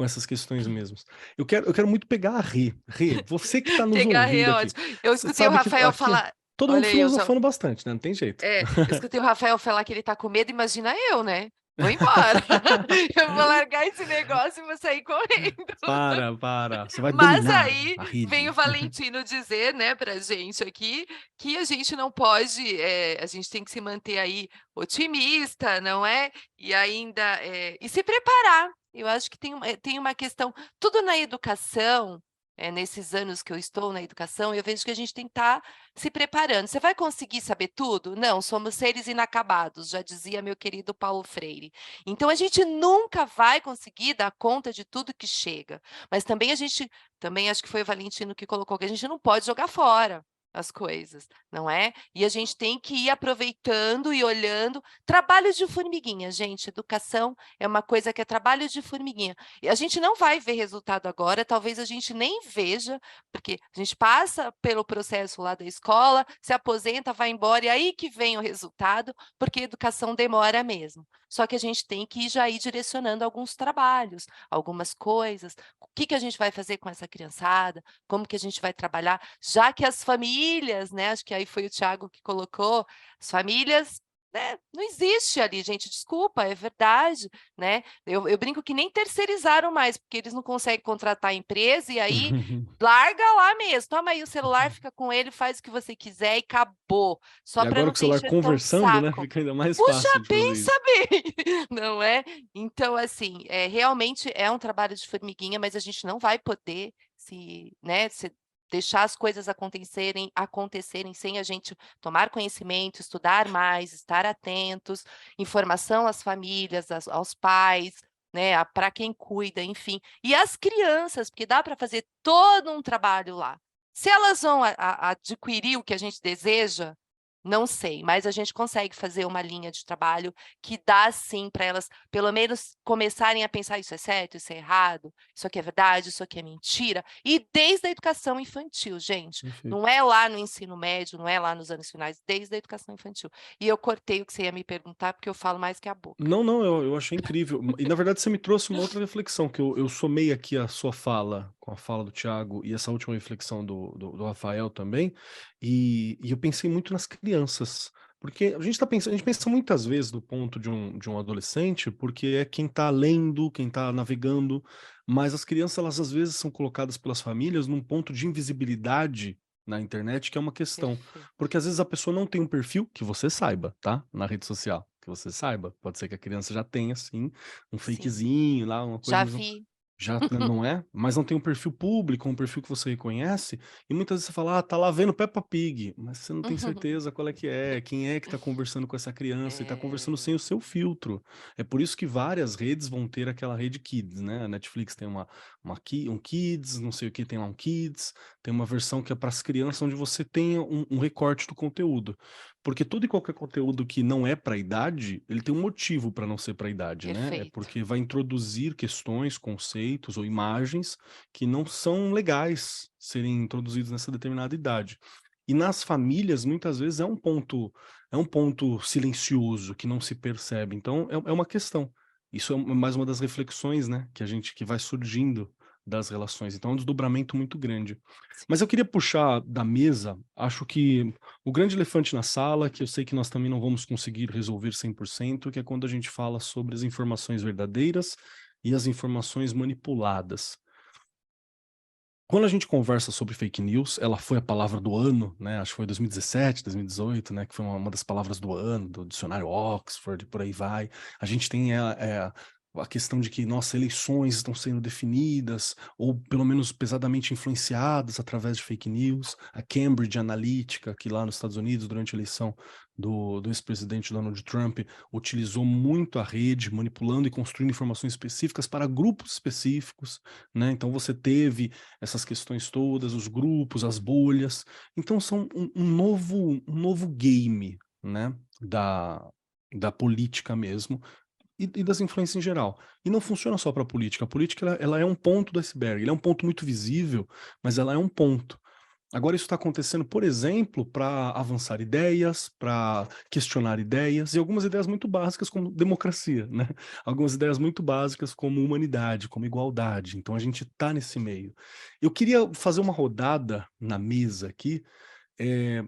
essas questões mesmos. Eu quero muito pegar a Rê. Rê, você que está nos Pegar ouvindo é aqui, ótimo. Eu você escutei o sabe que Rafael aqui falar. todo mundo Olha aí, eu só. filosofando bastante, né? Não tem jeito. Eu escutei o Rafael falar que ele tá com medo, imagina eu, né? Vou embora. Eu vou largar esse negócio e vou sair correndo. Para. Você vai Mas dominar aí a vem o rede. Valentino dizer, né, pra gente aqui, que a gente não pode, a gente tem que se manter aí otimista, não é? E ainda, e se preparar. Eu acho que tem uma questão, tudo na educação, nesses anos que eu estou na educação, eu vejo que a gente tem que estar se preparando. Você vai conseguir saber tudo? Não, somos seres inacabados, já dizia meu querido Paulo Freire. Então a gente nunca vai conseguir dar conta de tudo que chega. Mas também acho que foi o Valentino que colocou que a gente não pode jogar fora as coisas, não é? E a gente tem que ir aproveitando e olhando. Trabalho de formiguinha, gente. Educação é uma coisa que é trabalho de formiguinha. E a gente não vai ver resultado agora, talvez a gente nem veja, porque a gente passa pelo processo lá da escola, se aposenta, vai embora, e aí que vem o resultado, porque a educação demora mesmo. Só que a gente tem que já ir direcionando alguns trabalhos, algumas coisas. O que a gente vai fazer com essa criançada? Como que a gente vai trabalhar? Já que as famílias, né? Acho que aí foi o Tiago que colocou, as famílias, né, não existe ali, gente, desculpa, é verdade, né? Eu brinco que nem terceirizaram mais, porque eles não conseguem contratar a empresa e aí larga lá mesmo. Toma aí o celular, fica com ele, faz o que você quiser e acabou. Só E para agora não com o ter celular encheção de conversando, né? saco. Fica ainda mais Puxa, fácil de fazer pensa isso. bem, não é? Então, assim, realmente é um trabalho de formiguinha, mas a gente não vai poder se deixar as coisas acontecerem sem a gente tomar conhecimento, estudar mais, estar atentos, informação às famílias, aos pais, né, para quem cuida, enfim. E as crianças, porque dá para fazer todo um trabalho lá. Se elas vão adquirir o que a gente deseja, não sei, mas a gente consegue fazer uma linha de trabalho que dá sim para elas, pelo menos, começarem a pensar: isso é certo, isso é errado, isso aqui é verdade, isso aqui é mentira. E desde a educação infantil, gente. Perfeito. Não é lá no ensino médio, não é lá nos anos finais, desde a educação infantil. E eu cortei o que você ia me perguntar, porque eu falo mais que a boca. Não, eu achei incrível. E na verdade você me trouxe uma outra reflexão, que eu somei aqui a sua fala com a fala do Tiago e essa última reflexão do Rafael também, e eu pensei muito nas crianças. Porque a gente pensa muitas vezes do ponto de um adolescente, porque é quem está lendo, quem está navegando, mas as crianças, elas às vezes são colocadas pelas famílias num ponto de invisibilidade na internet, que é uma questão. Perfeito. Porque às vezes a pessoa não tem um perfil, que você saiba, tá? Na rede social, que você saiba. Pode ser que a criança já tenha, sim, um Sim. fakezinho lá, uma coisa, Já mas vi. já não é? Mas não tem um perfil público, um perfil que você reconhece, e muitas vezes você fala: "Ah, tá lá vendo Peppa Pig", mas você não tem certeza qual é, quem é que tá conversando com essa criança, e tá conversando sem o seu filtro. É por isso que várias redes vão ter aquela rede Kids, né? A Netflix tem um Kids, não sei o que tem lá um Kids, tem uma versão que é para as crianças, onde você tem um recorte do conteúdo. Porque todo e qualquer conteúdo que não é para a idade, ele tem um motivo para não ser para a idade, né? É Perfeito. porque vai introduzir questões, conceitos ou imagens que não são legais serem introduzidos nessa determinada idade. E nas famílias, muitas vezes, é um ponto silencioso que não se percebe. Então, é uma questão. Isso é mais uma das reflexões, né, que vai surgindo das relações. Então, é um desdobramento muito grande. Mas eu queria puxar da mesa, acho que o grande elefante na sala, que eu sei que nós também não vamos conseguir resolver 100%, que é quando a gente fala sobre as informações verdadeiras e as informações manipuladas. Quando a gente conversa sobre fake news, ela foi a palavra do ano, né? Acho que foi 2017, 2018, né? Que foi uma das palavras do ano, do dicionário Oxford, e por aí vai. A gente tem a questão de que, nossa, eleições estão sendo definidas, ou pelo menos pesadamente influenciadas através de fake news. A Cambridge Analytica, que lá nos Estados Unidos, durante a eleição do ex-presidente Donald Trump, utilizou muito a rede, manipulando e construindo informações específicas para grupos específicos, né? Então você teve essas questões todas, os grupos, as bolhas. Então são um novo game, né? Da política mesmo, e das influências em geral. E não funciona só para a política. A política ela é um ponto do iceberg. Ela é um ponto muito visível, mas ela é um ponto. Agora isso está acontecendo, por exemplo, para avançar ideias, para questionar ideias, e algumas ideias muito básicas como democracia, né? Algumas ideias muito básicas como humanidade, como igualdade. Então a gente está nesse meio. Eu queria fazer uma rodada na mesa aqui, eh,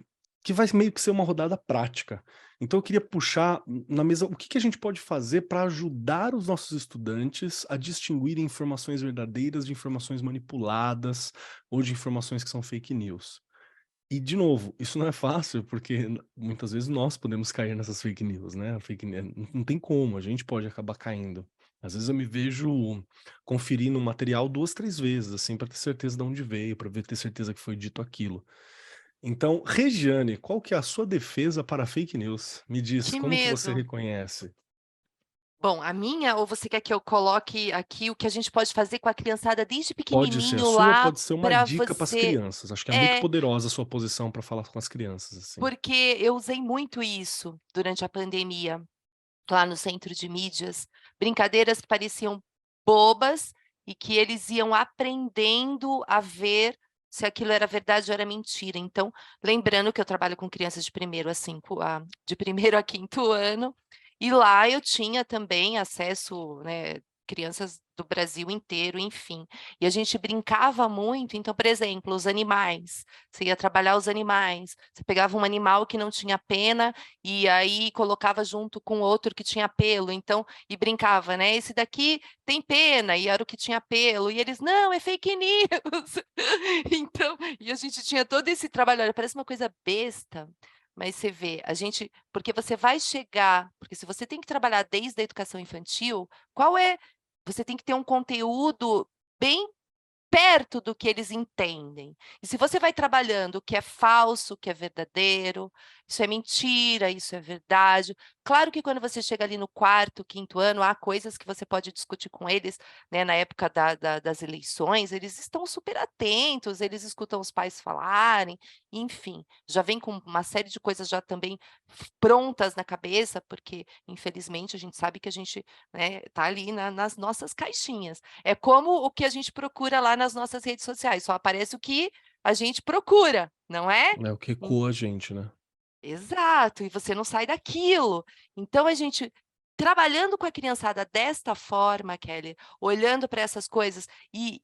que vai meio que ser uma rodada prática. Então eu queria puxar na mesa o que que a gente pode fazer para ajudar os nossos estudantes a distinguirem informações verdadeiras de informações manipuladas ou de informações que são fake news. E, de novo, isso não é fácil, porque muitas vezes nós podemos cair nessas fake news, né? Não tem como, a gente pode acabar caindo. Às vezes eu me vejo conferindo um material 2, 3 vezes, assim, para ter certeza de onde veio, para ter certeza que foi dito aquilo. Então, Regiane, qual que é a sua defesa para fake news? Me diz, Que como que você medo. reconhece? Bom, a minha, ou você quer que eu coloque aqui o que a gente pode fazer com a criançada desde Pode ser a pequenininho sua, lá pode ser uma para dica para as você. crianças. Acho que é muito É, poderosa a sua posição para falar com as crianças, assim. porque eu usei muito isso durante a pandemia, lá no centro de mídias, brincadeiras que pareciam bobas e que eles iam aprendendo a ver se aquilo era verdade ou era mentira. Então, lembrando que eu trabalho com crianças de primeiro a quinto ano, e lá eu tinha também acesso, né, crianças do Brasil inteiro, enfim. E a gente brincava muito, então, por exemplo, os animais. Você ia trabalhar os animais, você pegava um animal que não tinha pena e aí colocava junto com outro que tinha pelo, então, e brincava, né? Esse daqui tem pena, e era o que tinha pelo, e eles, não, é fake news. Então, e a gente tinha todo esse trabalho, olha, parece uma coisa besta, mas você vê, porque você vai chegar, porque se você tem que trabalhar desde a educação infantil, você tem que ter um conteúdo bem perto do que eles entendem. E se você vai trabalhando o que é falso, o que é verdadeiro, isso é mentira, isso é verdade. Claro que quando você chega ali no quarto, quinto ano, há coisas que você pode discutir com eles, né, na época das eleições, eles estão super atentos, eles escutam os pais falarem, enfim, já vem com uma série de coisas já também prontas na cabeça, porque infelizmente a gente sabe que a gente, né, tá ali nas nossas caixinhas. É como o que a gente procura lá nas nossas redes sociais, só aparece o que a gente procura, não é? É o que En ecoa a gente, né? Exato, e você não sai daquilo. Então a gente trabalhando com a criançada desta forma, Kelly, olhando para essas coisas e,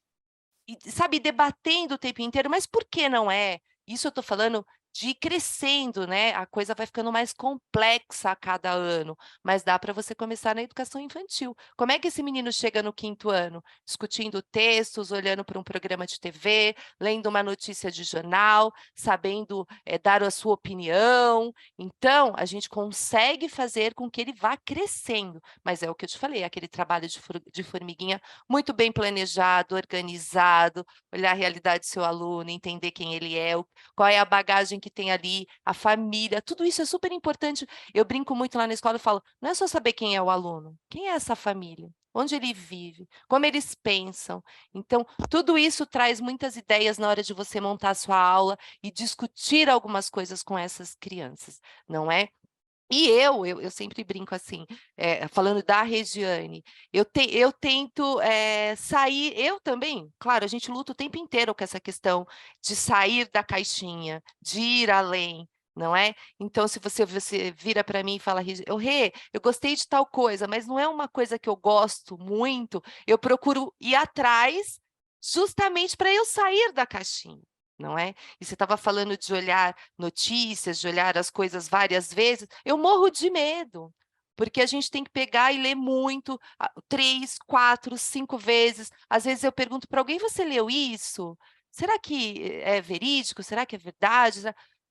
sabe, debatendo o tempo inteiro, mas por que não é? Isso eu estou falando de ir crescendo, né? A coisa vai ficando mais complexa a cada ano, mas dá para você começar na educação infantil. Como é que esse menino chega no quinto ano? Discutindo textos, olhando para um programa de TV, lendo uma notícia de jornal, sabendo dar a sua opinião. Então, a gente consegue fazer com que ele vá crescendo, mas é o que eu te falei, aquele trabalho de formiguinha muito bem planejado, organizado, olhar a realidade do seu aluno, entender quem ele é, qual é a bagagem que tem ali, a família, tudo isso é super importante. Eu brinco muito lá na escola e falo, não é só saber quem é o aluno, quem é essa família? Onde ele vive, como eles pensam. Então, tudo isso traz muitas ideias na hora de você montar a sua aula e discutir algumas coisas com essas crianças, não é? E eu sempre brinco assim, falando da Regiane, eu tento, sair eu também, claro, a gente luta o tempo inteiro com essa questão de sair da caixinha, de ir além, não é? Então se você vira para mim e fala: Rê, eu gostei de tal coisa, mas não é uma coisa que eu gosto muito", eu procuro ir atrás, justamente para eu sair da caixinha, não é? E você estava falando de olhar notícias, de olhar as coisas várias vezes, eu morro de medo, porque a gente tem que pegar e ler muito, 3, 4, 5 vezes. Às vezes eu pergunto para alguém: "Você leu isso? Será que é verídico? Será que é verdade?"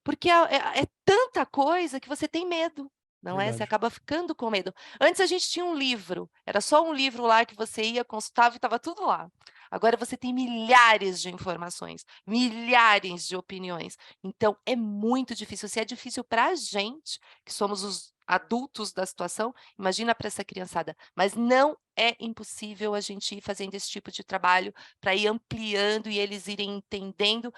Porque é tanta coisa que você tem medo, não é? Você Verdade. acaba ficando com medo. Antes a gente tinha um livro, era só um livro lá que você ia, consultava e estava tudo lá. Agora você tem milhares de informações, milhares de opiniões. Então, é muito difícil. Se é difícil para a gente, que somos os adultos da situação, imagina para essa criançada. Mas não é impossível a gente ir fazendo esse tipo de trabalho para ir ampliando e eles irem entendendo,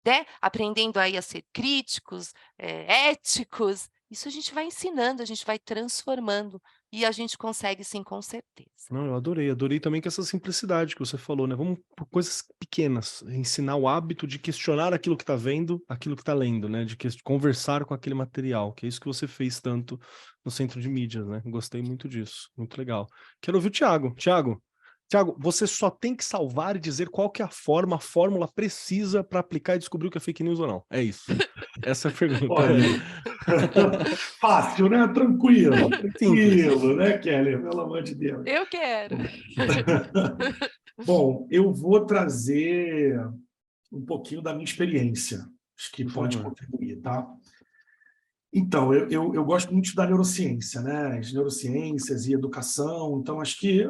né? Aprendendo aí a ser críticos, éticos. Isso a gente vai ensinando, a gente vai transformando. e a gente consegue sim, com certeza. Não, eu adorei também que essa simplicidade que você falou, né? Vamos por coisas pequenas, ensinar o hábito de questionar aquilo que tá vendo, aquilo que tá lendo, né? De conversar com aquele material, que é isso que você fez tanto no Centro de Mídias, né? Gostei muito disso, muito legal. Quero ouvir o Thiago. Thiago, você só tem que salvar e dizer qual que é a fórmula precisa para aplicar e descobrir o que é fake news ou não. É isso. Essa é a pergunta. Olha, fácil, né? Tranquilo, Simples. né, Kelly? Pelo amor de Deus. Eu quero. Bom, eu vou trazer um pouquinho da minha experiência, acho que Por pode favor. contribuir, tá? Então, eu gosto muito da neurociência, né? As neurociências e educação, então acho que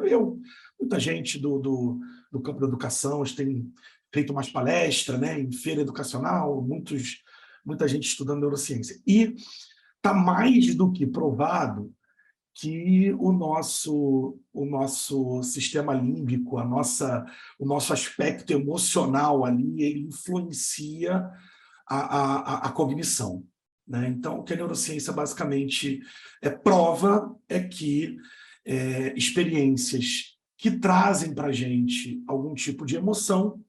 muita gente do campo da educação tem feito mais palestra, né? Em feira educacional, muita gente estudando neurociência. E está mais do que provado que o nosso sistema límbico, o nosso aspecto emocional ali, ele influencia a cognição, né? Então, o que a neurociência basicamente prova é que experiências que trazem para a gente algum tipo de emoção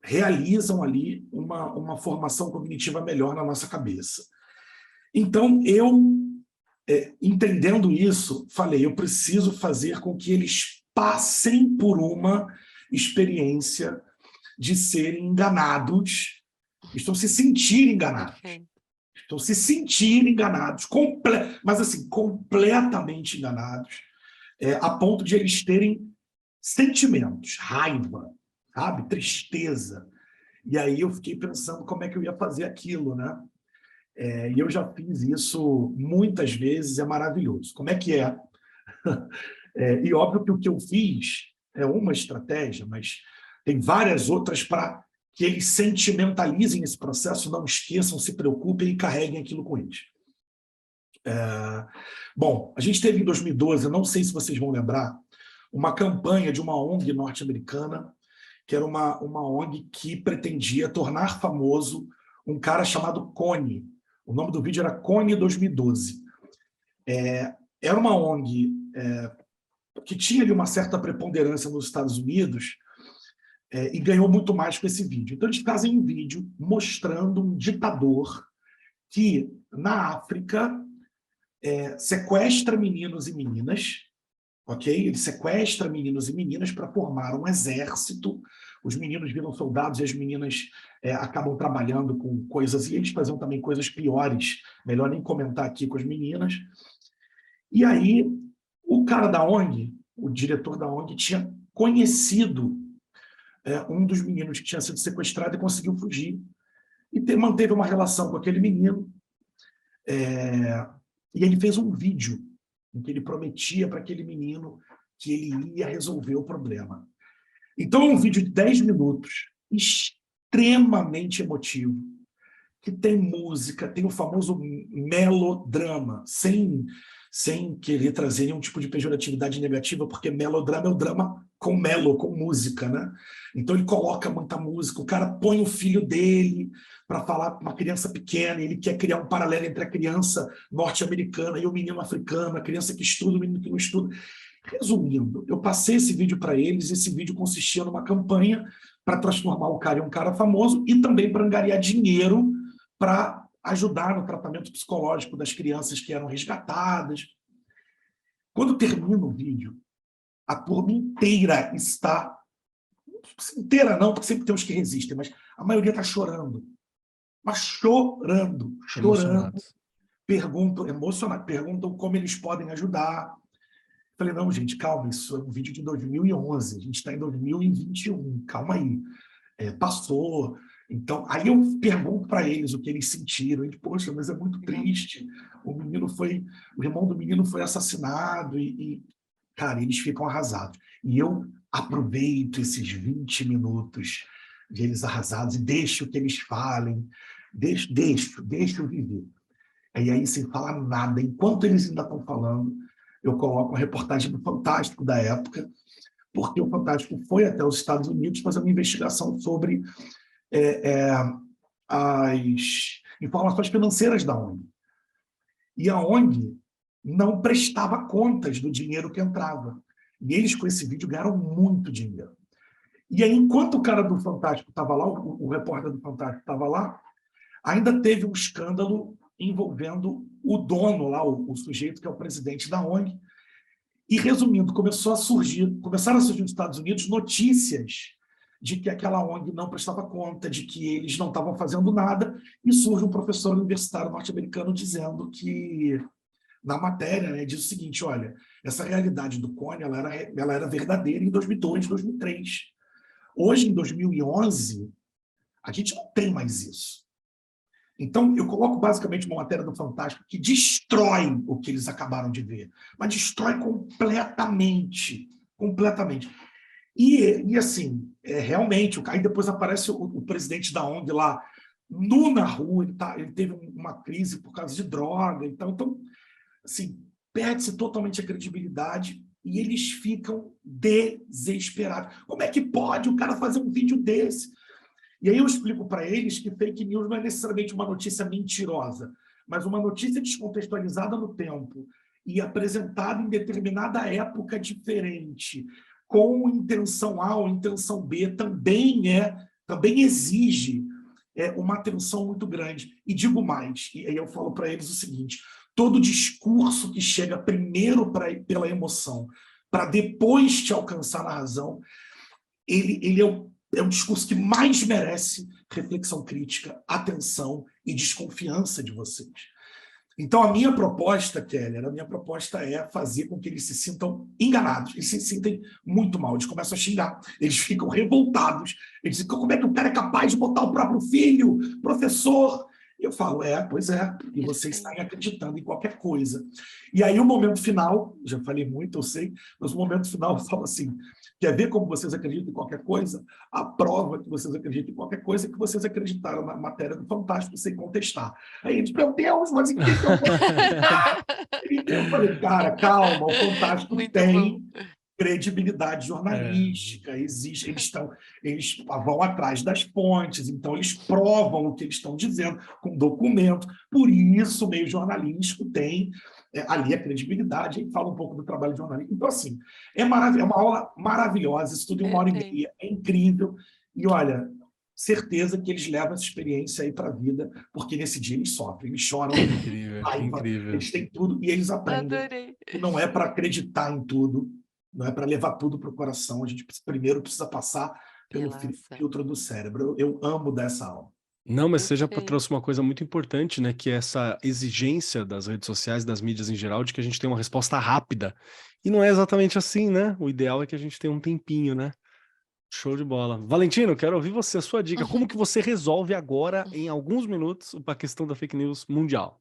realizam ali uma formação cognitiva melhor na nossa cabeça. Então, entendendo isso, falei, eu preciso fazer com que eles passem por uma experiência de serem enganados, estão se sentir enganados. Estão se sentir enganados, mas assim, completamente enganados, a ponto de eles terem sentimentos, raiva, sabe? Tristeza. E aí eu fiquei pensando como é que eu ia fazer aquilo, né? E eu já fiz isso muitas vezes, é maravilhoso. Como é que é? E óbvio que o que eu fiz é uma estratégia, mas tem várias outras para que eles sentimentalizem esse processo, não esqueçam, se preocupem e carreguem aquilo com eles. Bom, a gente teve em 2012, não sei se vocês vão lembrar, uma campanha de uma ONG norte-americana, que era uma ONG que pretendia tornar famoso um cara chamado Cone. O nome do vídeo era Cone 2012. Era uma ONG que tinha ali uma certa preponderância nos Estados Unidos e ganhou muito mais com esse vídeo. Então, eles fazem um vídeo mostrando um ditador que, na África, sequestra meninos e meninas, ok? Ele sequestra meninos e meninas para formar um exército. Os meninos viram soldados e as meninas acabam trabalhando com coisas, e eles faziam também coisas piores, melhor nem comentar aqui com as meninas. E aí, o cara da ONG, o diretor da ONG, tinha conhecido um dos meninos que tinha sido sequestrado e conseguiu fugir. E manteve uma relação com aquele menino. E ele fez um vídeo em que ele prometia para aquele menino que ele ia resolver o problema. Então, é um vídeo de 10 minutos, extremamente emotivo, que tem música, tem o famoso melodrama, sem querer trazer nenhum tipo de pejoratividade negativa, porque melodrama é o drama com música, né? Então ele coloca muita música, o cara põe o filho dele para falar com uma criança pequena, ele quer criar um paralelo entre a criança norte-americana e o menino africano, a criança que estuda, o menino que não estuda. Resumindo, eu passei esse vídeo para eles, esse vídeo consistia numa campanha para transformar o cara em um cara famoso e também para angariar dinheiro para ajudar no tratamento psicológico das crianças que eram resgatadas. Quando termina o vídeo, a turma inteira está... Inteira não, porque sempre tem os que resistem, mas a maioria está chorando. Mas chorando. Perguntam como eles podem ajudar. Falei, não, gente, calma, isso é um vídeo de 2011, a gente está em 2021, calma aí. Passou... Então, aí eu pergunto para eles o que eles sentiram. Eles, poxa, mas é muito triste. O irmão do menino foi assassinado cara, eles ficam arrasados. E eu aproveito esses 20 minutos de eles arrasados e deixo que eles falem, deixo viver. E aí, sem falar nada, enquanto eles ainda estão falando, eu coloco uma reportagem do Fantástico da época, porque o Fantástico foi até os Estados Unidos fazer uma investigação sobre as informações financeiras da ONG. E a ONG não prestava contas do dinheiro que entrava. E eles, com esse vídeo, ganharam muito dinheiro. E aí, enquanto o cara do Fantástico estava lá, o repórter do Fantástico estava lá, ainda teve um escândalo envolvendo o dono lá, o sujeito que é o presidente da ONG. E, resumindo, começaram a surgir nos Estados Unidos notícias de que aquela ONG não prestava conta, de que eles não estavam fazendo nada, e surge um professor universitário norte-americano dizendo que, na matéria, né, diz o seguinte: olha, essa realidade do Cone ela era verdadeira em 2002, 2003. Hoje, em 2011, a gente não tem mais isso. Então, eu coloco basicamente uma matéria do Fantástico que destrói o que eles acabaram de ver, mas destrói completamente, completamente. E assim, realmente, aí depois aparece o presidente da ONG lá, nu na rua, ele teve uma crise por causa de droga, então assim, perde-se totalmente a credibilidade e eles ficam desesperados. Como é que pode o cara fazer um vídeo desse? E aí eu explico para eles que fake news não é necessariamente uma notícia mentirosa, mas uma notícia descontextualizada no tempo e apresentada em determinada época diferente, com intenção A ou intenção B, também exige uma atenção muito grande. E digo mais, e aí eu falo para eles o seguinte: todo discurso que chega primeiro pela emoção, para depois te alcançar na razão, ele é um discurso que mais merece reflexão crítica, atenção e desconfiança de vocês. Então, a minha proposta, Keller, é fazer com que eles se sintam enganados. Eles se sentem muito mal, eles começam a xingar, eles ficam revoltados. Eles dizem: como é que o cara é capaz de botar o próprio filho, professor? Eu falo: pois é, e vocês estão acreditando em qualquer coisa. E aí o momento final, já falei muito, eu sei, mas o momento final eu falo assim: quer ver como vocês acreditam em qualquer coisa? A prova que vocês acreditam em qualquer coisa é que vocês acreditaram na matéria do Fantástico sem contestar. Aí eles: meu Deus, mas em que eu vou acreditar? Eu falei: cara, calma, o Fantástico Muito tem bom. credibilidade jornalística, existe, eles vão atrás das fontes, então eles provam o que eles estão dizendo com documento. Por isso o meio jornalístico tem ali a credibilidade, e fala um pouco do trabalho jornalístico. Então, assim, é uma aula maravilhosa, isso tudo em 1h30, é incrível, e olha, certeza que eles levam essa experiência aí para a vida, porque nesse dia eles sofrem, eles choram, Incrível, raiva, incrível. eles têm tudo, e eles aprendem Adorei. que não é para acreditar em tudo, não é para levar tudo para o coração, a gente primeiro precisa passar pelo filtro do cérebro. Eu amo dessa aula. Não, mas você já Perfeito. trouxe uma coisa muito importante, né? Que é essa exigência das redes sociais, das mídias em geral, de que a gente tem uma resposta rápida. E não é exatamente assim, né? O ideal é que a gente tenha um tempinho, né? Show de bola. Valentino, quero ouvir você, a sua dica. Como que você resolve agora, em alguns minutos, a questão da fake news mundial?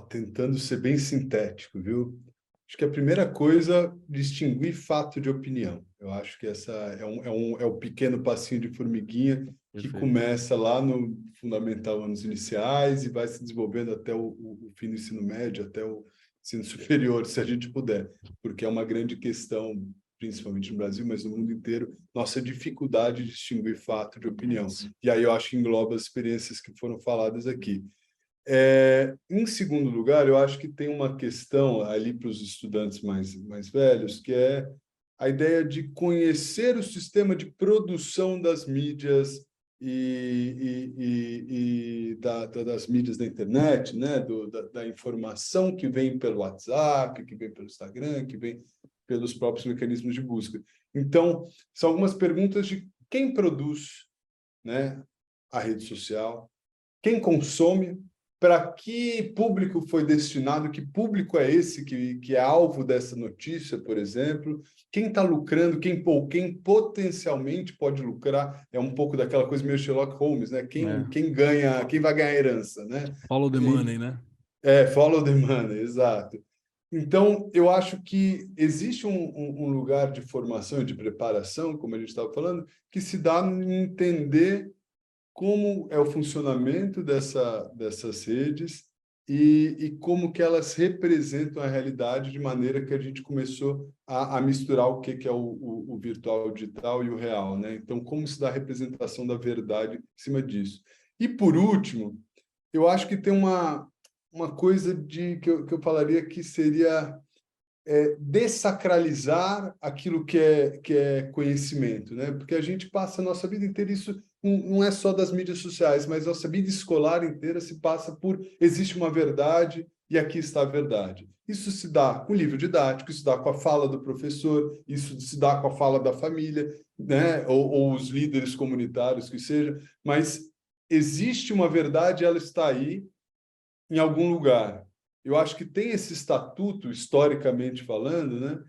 Tentando ser bem sintético, viu? Acho que a primeira coisa, distinguir fato de opinião. Eu acho que essa é o pequeno passinho de formiguinha que Perfeito. começa lá no fundamental, anos iniciais, e vai se desenvolvendo até o fim do ensino médio, até o ensino superior, se a gente puder, porque é uma grande questão, principalmente no Brasil, mas no mundo inteiro, nossa dificuldade de distinguir fato de opinião. E aí eu acho que engloba as experiências que foram faladas aqui. Em segundo lugar, eu acho que tem uma questão ali para os estudantes mais velhos, que é a ideia de conhecer o sistema de produção das mídias das mídias da internet, né? Da informação que vem pelo WhatsApp, que vem pelo Instagram, que vem pelos próprios mecanismos de busca. Então, são algumas perguntas de quem produz, né, a rede social, quem consome, para que público foi destinado, que público é esse que é alvo dessa notícia, por exemplo, quem está lucrando, quem potencialmente pode lucrar, é um pouco daquela coisa meio Sherlock Holmes, né? Quem ganha, quem vai ganhar a herança, né? Follow the money, né? Follow the money, exato. Então, eu acho que existe um lugar de formação e de preparação, como a gente estava falando, que se dá em entender como é o funcionamento dessas redes e como que elas representam a realidade, de maneira que a gente começou a misturar o que é o virtual, o digital e o real, né? Então, como se dá a representação da verdade em cima disso. E, por último, eu acho que tem uma coisa que eu falaria que seria dessacralizar aquilo que é conhecimento, né? Porque a gente passa a nossa vida inteira, isso não é só das mídias sociais, mas nossa vida escolar inteira se passa por existe uma verdade e aqui está a verdade. Isso se dá com o livro didático, isso se dá com a fala do professor, isso se dá com a fala da família, né? Ou os líderes comunitários, que seja, mas existe uma verdade, ela está aí em algum lugar. Eu acho que tem esse estatuto, historicamente falando, né?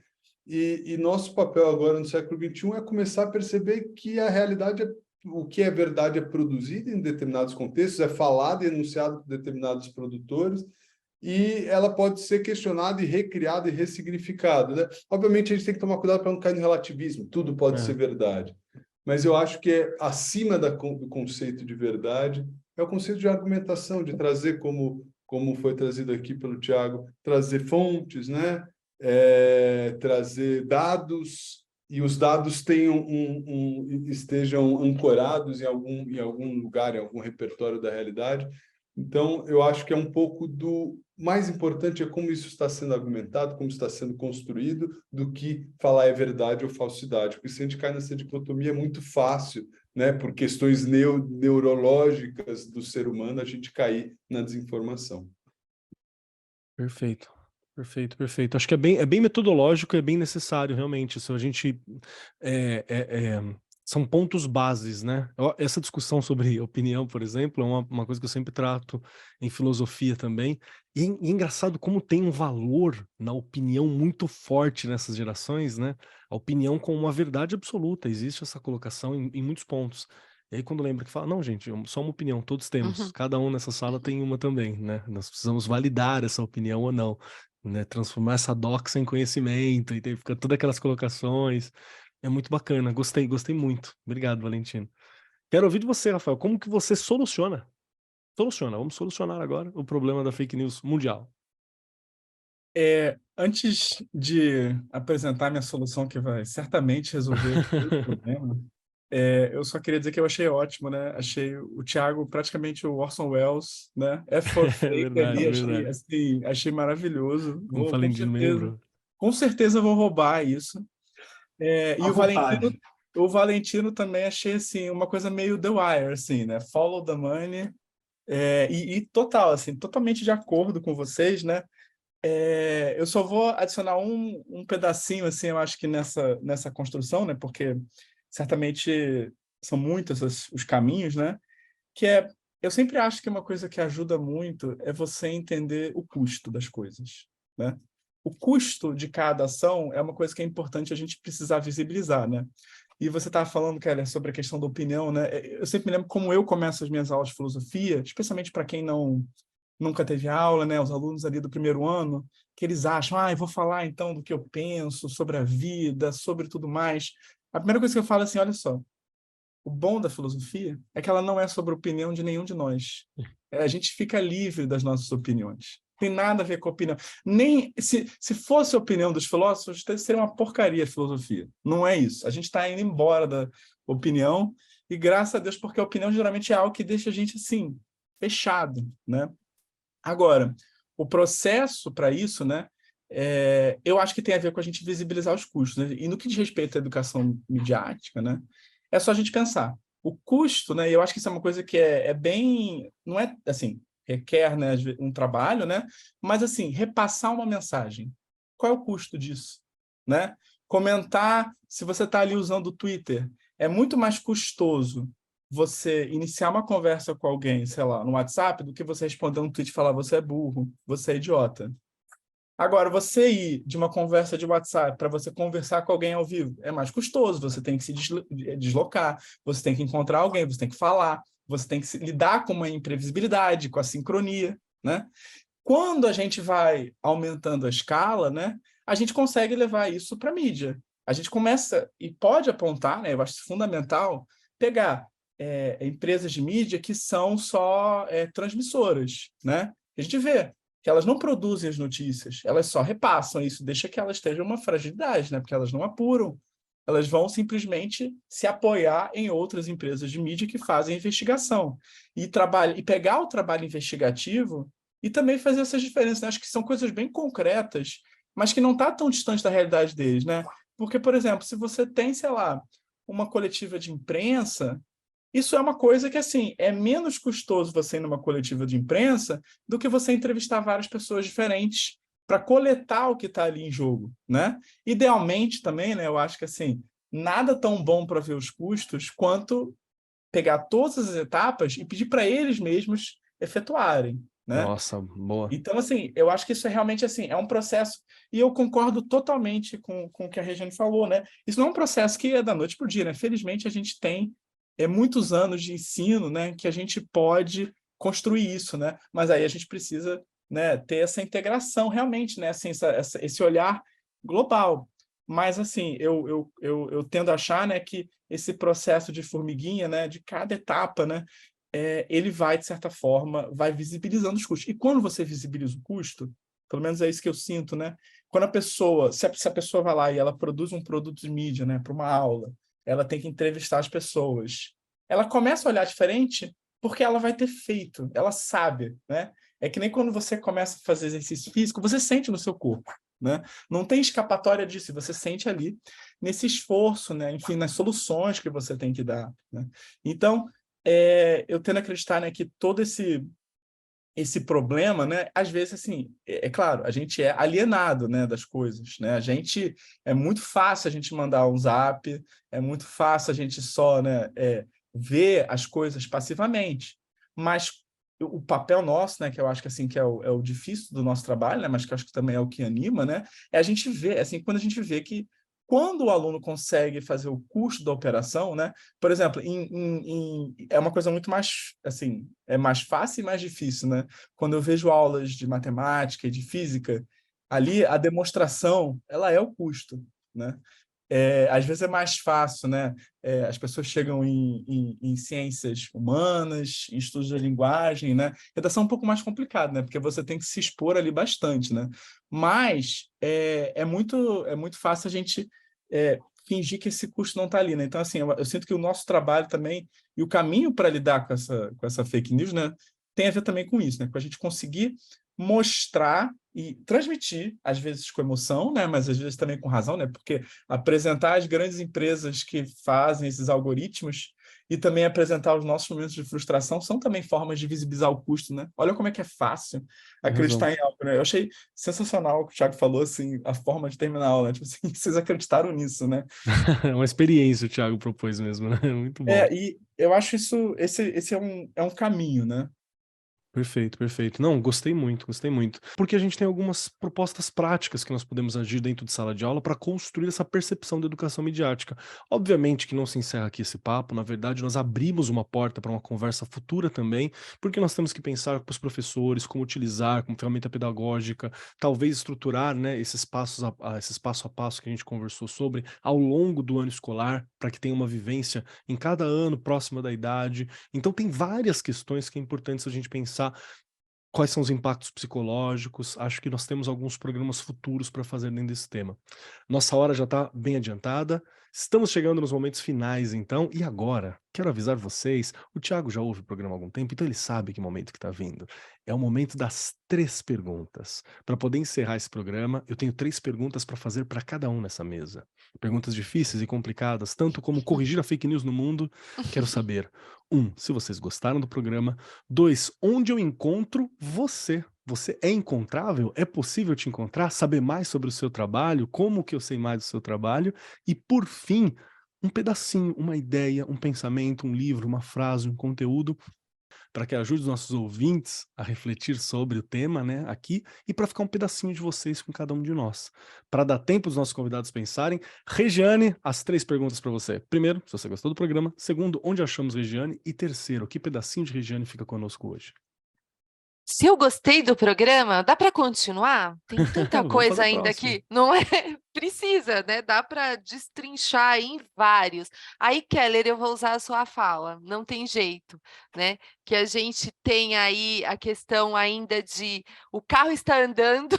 E nosso papel agora no século XXI é começar a perceber que a realidade, o que é verdade é produzido em determinados contextos, é falado e enunciado por determinados produtores, e ela pode ser questionada e recriada e ressignificada, né? Obviamente, a gente tem que tomar cuidado para não cair no relativismo, tudo pode ser verdade. Mas eu acho que acima do conceito de verdade é o conceito de argumentação, de trazer, como foi trazido aqui pelo Tiago, trazer fontes, né? Trazer dados, e os dados tenham estejam ancorados em algum lugar, em algum repertório da realidade. Então, eu acho que é um pouco do mais importante é como isso está sendo argumentado, como está sendo construído, do que falar é verdade ou falsidade. Porque se a gente cai nessa dicotomia, é muito fácil, né, por questões neurológicas do ser humano, a gente cair na desinformação. Perfeito. Perfeito, perfeito. Acho que é bem metodológico e é bem necessário, realmente. Isso a gente são pontos bases, né? Essa discussão sobre opinião, por exemplo, é uma coisa que eu sempre trato em filosofia também. E é engraçado como tem um valor na opinião muito forte nessas gerações, né? A opinião como uma verdade absoluta. Existe essa colocação em muitos pontos. E aí, quando lembra que fala, não, gente, só uma opinião, todos temos. Cada um nessa sala tem uma também, né? Nós precisamos validar essa opinião ou não, né? Transformar essa doxa em conhecimento, e fica todas aquelas colocações. É muito bacana, gostei muito. Obrigado, Valentino. Quero ouvir de você, Rafael, como que você soluciona? Vamos solucionar agora o problema da fake news mundial. Antes de apresentar minha solução, que vai certamente resolver o problema, eu só queria dizer que eu achei ótimo, né? Achei o Thiago praticamente o Orson Welles, né? For fake ali, achei, assim, achei maravilhoso. Como o Valentino me lembrou. Com certeza vou roubar isso. E o Valentino também achei assim uma coisa meio The Wire, assim, né? Follow the money. E total, assim, totalmente de acordo com vocês, né? Eu só vou adicionar um pedacinho, assim, eu acho que nessa construção, né? Porque certamente são muitos os caminhos, né? Eu sempre acho que uma coisa que ajuda muito é você entender o custo das coisas, né? O custo de cada ação é uma coisa que é importante a gente precisar visibilizar, né? E você estava falando, Keller, sobre a questão da opinião, né? Eu sempre me lembro como eu começo as minhas aulas de filosofia, especialmente para quem nunca teve aula, né? Os alunos ali do primeiro ano, que eles acham, eu vou falar então do que eu penso, sobre a vida, sobre tudo mais. A primeira coisa que eu falo é assim, olha só, o bom da filosofia é que ela não é sobre a opinião de nenhum de nós. A gente fica livre das nossas opiniões. Tem nada a ver com a opinião. Nem se fosse a opinião dos filósofos, seria uma porcaria a filosofia. Não é isso. A gente está indo embora da opinião e graças a Deus, porque a opinião geralmente é algo que deixa a gente assim, fechado, né? Agora, o processo para isso, né, eu acho que tem a ver com a gente visibilizar os custos, né? E no que diz respeito à educação midiática, né, é só a gente pensar. O custo, né, eu acho que isso é uma coisa que é bem... Não é, assim, requer, né, um trabalho, né, mas, assim, repassar uma mensagem. Qual é o custo disso? Né? Comentar, se você está ali usando o Twitter, é muito mais custoso você iniciar uma conversa com alguém, sei lá, no WhatsApp, do que você responder um tweet e falar você é burro, você é idiota. Agora, você ir de uma conversa de WhatsApp para você conversar com alguém ao vivo é mais custoso, você tem que se deslocar, você tem que encontrar alguém, você tem que falar, você tem que lidar com uma imprevisibilidade, com a sincronia, né? Quando a gente vai aumentando a escala, né, a gente consegue levar isso para a mídia. A gente começa, e pode apontar, né, eu acho fundamental, pegar empresas de mídia que são só transmissoras, né? A gente vê que elas não produzem as notícias, elas só repassam isso, deixa que elas estejam uma fragilidade, né? Porque elas não apuram, elas vão simplesmente se apoiar em outras empresas de mídia que fazem investigação. E pegar o trabalho investigativo e também fazer essas diferenças, né? Acho que são coisas bem concretas, mas que não está tão distante da realidade deles, né? Porque, por exemplo, se você tem, sei lá, uma coletiva de imprensa, isso é uma coisa que, assim, é menos custoso você ir numa coletiva de imprensa do que você entrevistar várias pessoas diferentes para coletar o que está ali em jogo, né? Idealmente também, né? Eu acho que, assim, nada tão bom para ver os custos quanto pegar todas as etapas e pedir para eles mesmos efetuarem, né? Nossa, boa. Então, assim, eu acho que isso é realmente, assim, é um processo, e eu concordo totalmente com o que a Regiane falou, né? Isso não é um processo que é da noite para o dia, né? Felizmente, a gente tem muitos anos de ensino, né, que a gente pode construir isso, né? Mas aí a gente precisa, né, ter essa integração realmente, né? Assim, esse olhar global. Mas, assim, eu tendo a achar, né, que esse processo de formiguinha, né, de cada etapa, né, ele vai, de certa forma, vai visibilizando os custos. E quando você visibiliza o custo, pelo menos é isso que eu sinto, né? Quando a pessoa, se a pessoa vai lá e ela produz um produto de mídia, né, para uma aula, ela tem que entrevistar as pessoas. Ela começa a olhar diferente porque ela vai ter feito, ela sabe, né? É que nem quando você começa a fazer exercício físico, você sente no seu corpo, né? Não tem escapatória disso, você sente ali nesse esforço, né? Enfim, nas soluções que você tem que dar, né? Então, eu tendo a acreditar, né, que todo esse problema, né, às vezes, assim, claro, a gente é alienado, né, das coisas, né, é muito fácil a gente mandar um zap, é muito fácil a gente só, né, ver as coisas passivamente, mas o papel nosso, né, que eu acho que, assim, que é o difícil do nosso trabalho, né, mas que eu acho que também é o que anima, né, é a gente ver, assim, quando a gente vê que quando o aluno consegue fazer o custo da operação, né, por exemplo, é uma coisa muito mais, assim, é mais fácil e mais difícil, né? Quando eu vejo aulas de matemática e de física, ali a demonstração, ela é o custo, né? Às vezes é mais fácil, né? As pessoas chegam em ciências humanas, em estudos da linguagem, né? Redação é um pouco mais complicado, né? Porque você tem que se expor ali bastante, né? Mas é muito fácil a gente fingir que esse custo não está ali, né? Então, assim, eu sinto que o nosso trabalho também e o caminho para lidar com essa fake news, né, tem a ver também com isso, né? Com a gente conseguir mostrar e transmitir, às vezes com emoção, né, mas às vezes também com razão, né, porque apresentar as grandes empresas que fazem esses algoritmos e também apresentar os nossos momentos de frustração são também formas de visibilizar o custo, né? Olha como é que é fácil Tem razão. acreditar em algo, né? Eu achei sensacional o que o Thiago falou, assim, a forma de terminar a aula, né? Tipo assim, vocês acreditaram nisso, né? É uma experiência o Thiago propôs mesmo, né? Muito bom. E eu acho esse é um caminho, né? Perfeito, perfeito. Não, gostei muito, gostei muito. Porque a gente tem algumas propostas práticas que nós podemos agir dentro de sala de aula para construir essa percepção da educação midiática. Obviamente que não se encerra aqui esse papo, na verdade, nós abrimos uma porta para uma conversa futura também, porque nós temos que pensar com os professores como utilizar como ferramenta pedagógica, talvez estruturar, né, esses passos esses passo a passo que a gente conversou sobre ao longo do ano escolar, para que tenha uma vivência em cada ano próxima da idade. Então tem várias questões que é importante a gente pensar quais são os impactos psicológicos. Acho que nós temos alguns programas futuros para fazer dentro desse tema. Nossa hora já está bem adiantada. Estamos chegando nos momentos finais, então. E agora, quero avisar vocês, o Thiago já ouve o programa há algum tempo, então ele sabe que momento que está vindo. É o momento das 3 perguntas. Para poder encerrar esse programa, eu tenho 3 perguntas para fazer para cada um nessa mesa. Perguntas difíceis e complicadas, tanto como corrigir a fake news no mundo. Quero saber, 1, se vocês gostaram do programa. 2, onde eu encontro você? Você é encontrável? É possível te encontrar? Saber mais sobre o seu trabalho? Como que eu sei mais do seu trabalho? E por fim, um pedacinho, uma ideia, um pensamento, um livro, uma frase, um conteúdo para que ajude os nossos ouvintes a refletir sobre o tema, né, aqui, e para ficar um pedacinho de vocês com cada um de nós. Para dar tempo dos nossos convidados pensarem, Regiane, as 3 perguntas para você. Primeiro, se você gostou do programa. Segundo, onde achamos Regiane? E terceiro, que pedacinho de Regiane fica conosco hoje? Se eu gostei do programa, dá para continuar? Tem tanta Vamos coisa fazer a ainda próxima. aqui, não é? Precisa, né? Dá para destrinchar em vários. Aí, Keller, eu vou usar a sua fala, não tem jeito, né? Que a gente tem aí a questão ainda de o carro está andando,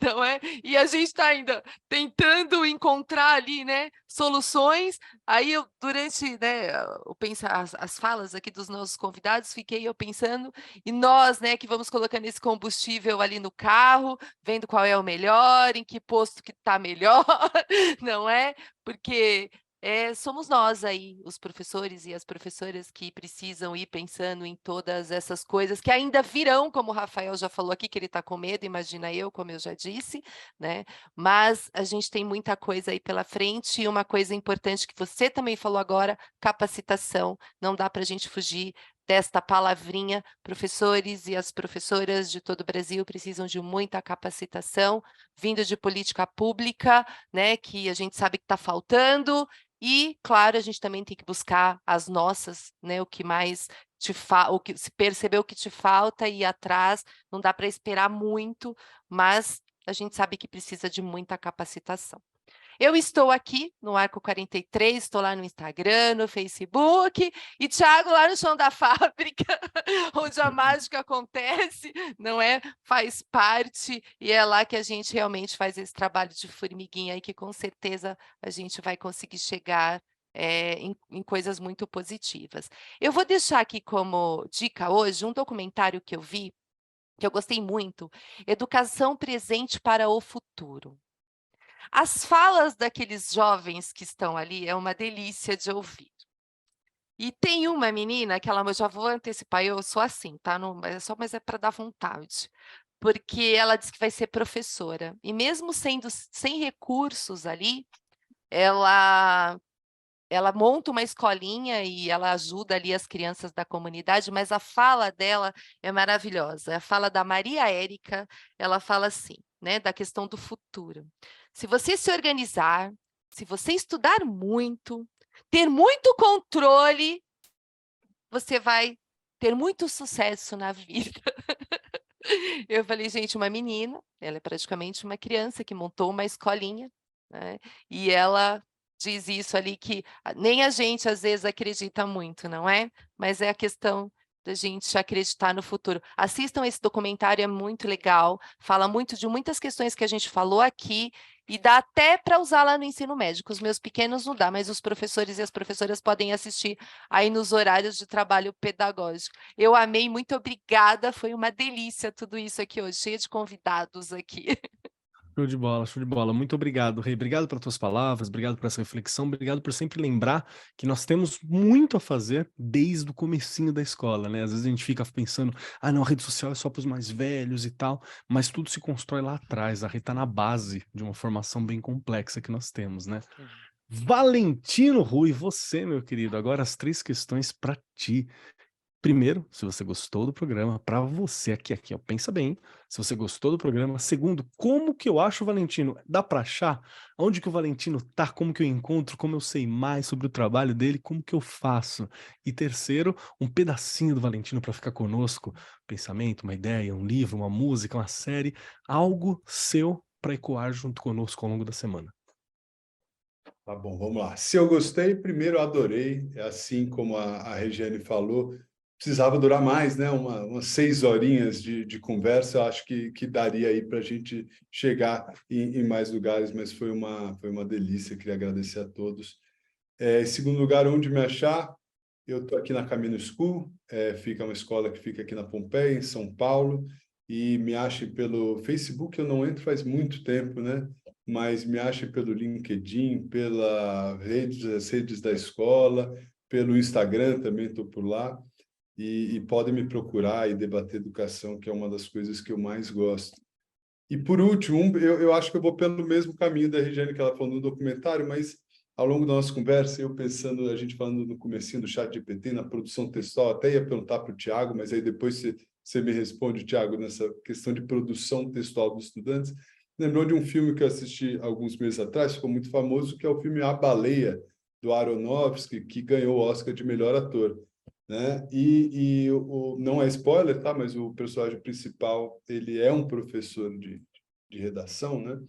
Não é? E a gente está ainda tentando encontrar ali, né, soluções. Aí eu, durante, né, as falas aqui dos nossos convidados, fiquei eu pensando, e nós, né, que vamos colocando esse combustível ali no carro, vendo qual é o melhor, em que posto que está melhor, não é? Porque somos nós aí, os professores e as professoras, que precisam ir pensando em todas essas coisas que ainda virão, como o Rafael já falou aqui, que ele está com medo, imagina eu, como eu já disse, né? Mas a gente tem muita coisa aí pela frente, e uma coisa importante que você também falou agora, capacitação. Não dá para a gente fugir desta palavrinha. Professores e as professoras de todo o Brasil precisam de muita capacitação, vindo de política pública, né, que a gente sabe que está faltando. E, claro, a gente também tem que buscar as nossas, né, o que mais se perceber o que te falta e ir atrás. Não dá para esperar muito, mas a gente sabe que precisa de muita capacitação. Eu estou aqui no Arco 43, estou lá no Instagram, no Facebook, e Thiago lá no chão da fábrica, onde a mágica acontece, não é? Faz parte, e é lá que a gente realmente faz esse trabalho de formiguinha, e que com certeza a gente vai conseguir chegar em coisas muito positivas. Eu vou deixar aqui como dica hoje um documentário que eu vi, que eu gostei muito, Educação Presente para o Futuro. As falas daqueles jovens que estão ali é uma delícia de ouvir. E tem uma menina que ela, eu já vou antecipar, eu sou assim, tá? Não, mas é para dar vontade. Porque ela diz que vai ser professora. E mesmo sendo sem recursos ali, ela monta uma escolinha e ela ajuda ali as crianças da comunidade, mas a fala dela é maravilhosa. A fala da Maria Érica, ela fala assim, né, da questão do futuro. Se você se organizar, se você estudar muito, ter muito controle, você vai ter muito sucesso na vida. Eu falei, gente, uma menina, ela é praticamente uma criança que montou uma escolinha, né? E ela diz isso ali que nem a gente às vezes acredita muito, não é? Mas é a questão da gente acreditar no futuro. Assistam esse documentário, é muito legal, fala muito de muitas questões que a gente falou aqui, e dá até para usar lá no ensino médio. Os meus pequenos não dá, mas os professores e as professoras podem assistir aí nos horários de trabalho pedagógico. Eu amei, muito obrigada, foi uma delícia tudo isso aqui hoje, cheia de convidados aqui. Show de bola, show de bola. Muito obrigado, Rei. Obrigado pelas tuas palavras, obrigado por essa reflexão, obrigado por sempre lembrar que nós temos muito a fazer desde o comecinho da escola, né? Às vezes a gente fica pensando, não, a rede social é só para os mais velhos e tal, mas tudo se constrói lá atrás. A Rei está na base de uma formação bem complexa que nós temos, né? Valentino Rui, você, meu querido, agora as 3 questões para ti. Primeiro, se você gostou do programa, para você aqui, ó, pensa bem, se você gostou do programa. Segundo, como que eu acho o Valentino? Dá para achar? Onde que o Valentino tá? Como que eu encontro? Como eu sei mais sobre o trabalho dele? Como que eu faço? E terceiro, um pedacinho do Valentino para ficar conosco. Pensamento, uma ideia, um livro, uma música, uma série, algo seu para ecoar junto conosco ao longo da semana. Tá bom, vamos lá. Se eu gostei, primeiro eu adorei, assim como a Regiane falou, precisava durar mais, né? Umas 6 horinhas de conversa, eu acho que daria aí para a gente chegar em mais lugares, mas foi uma delícia, queria agradecer a todos. Em segundo lugar, onde me achar? Eu estou aqui na Camino School, fica uma escola que fica aqui na Pompeia, em São Paulo, e me ache pelo Facebook, eu não entro faz muito tempo, né? Mas me ache pelo LinkedIn, as redes da escola, pelo Instagram também estou por lá, e podem me procurar e debater educação, que é uma das coisas que eu mais gosto. E por último, eu acho que eu vou pelo mesmo caminho da Regiane, que ela falou no documentário, mas ao longo da nossa conversa, eu pensando, a gente falando no comecinho do ChatGPT, na produção textual, até ia perguntar para o Thiago, mas aí depois você me responde, Thiago, nessa questão de produção textual dos estudantes. Lembrou de um filme que eu assisti alguns meses atrás, ficou muito famoso, que é o filme A Baleia, do Aronofsky, que ganhou o Oscar de melhor ator, né? Não é spoiler, tá? Mas o personagem principal, ele é um professor de redação, né?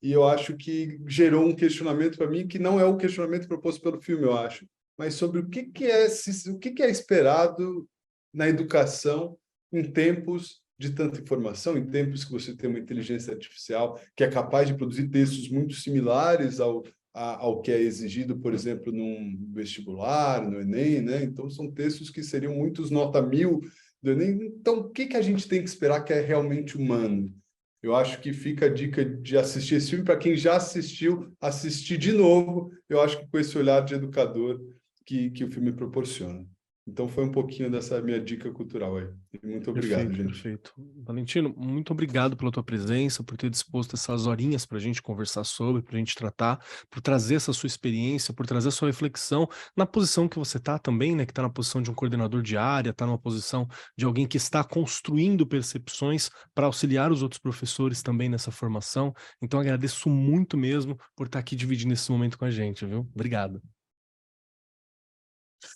E eu acho que gerou um questionamento para mim que não é o questionamento proposto pelo filme, eu acho, mas sobre o que é esperado na educação em tempos de tanta informação, em tempos que você tem uma inteligência artificial que é capaz de produzir textos muito similares ao que é exigido, por exemplo, num vestibular, no Enem, né? Então, são textos que seriam muitos nota 1000 do Enem. Então, o que que a gente tem que esperar que é realmente humano? Eu acho que fica a dica de assistir esse filme. Para quem já assistiu, assistir de novo. Eu acho que com esse olhar de educador que o filme proporciona. Então, foi um pouquinho dessa minha dica cultural aí. Muito obrigado, Perfeito, gente. perfeito. Valentino, muito obrigado pela tua presença, por ter disposto essas horinhas para a gente conversar sobre, para a gente tratar, por trazer essa sua experiência, por trazer a sua reflexão na posição que você está também, né? Que está na posição de um coordenador de área, está numa posição de alguém que está construindo percepções para auxiliar os outros professores também nessa formação. Então, agradeço muito mesmo por estar aqui dividindo esse momento com a gente, viu? Obrigado.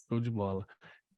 Show de bola.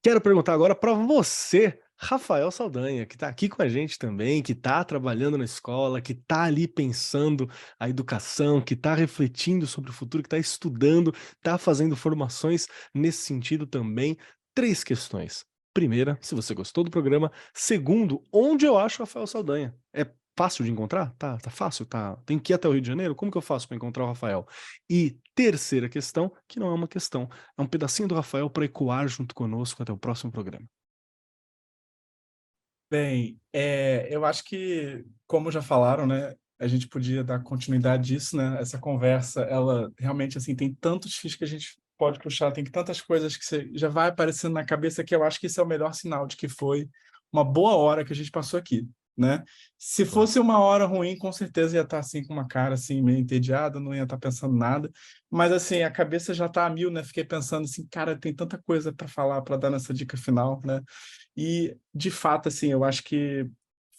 Quero perguntar agora para você, Rafael Saldanha, que está aqui com a gente também, que está trabalhando na escola, que está ali pensando a educação, que está refletindo sobre o futuro, que está estudando, está fazendo formações nesse sentido também. 3 questões. Primeira, se você gostou do programa. Segundo, onde eu acho o Rafael Saldanha? É fácil de encontrar? Tá fácil? Tem que ir até o Rio de Janeiro? Como que eu faço para encontrar o Rafael? E terceira questão, que não é uma questão, é um pedacinho do Rafael para ecoar junto conosco até o próximo programa. Bem, eu acho que, como já falaram, né, a gente podia dar continuidade disso, né? Essa conversa, ela realmente assim tem tantos fios que a gente pode puxar, tem tantas coisas que você já vai aparecendo na cabeça que eu acho que esse é o melhor sinal de que foi uma boa hora que a gente passou aqui, né? Se fosse uma hora ruim, com certeza ia estar assim com uma cara assim meio entediada, não ia estar pensando nada, mas assim a cabeça já está a mil, né? Fiquei pensando assim, cara, tem tanta coisa para falar, para dar nessa dica final, né? E, de fato, assim, eu acho que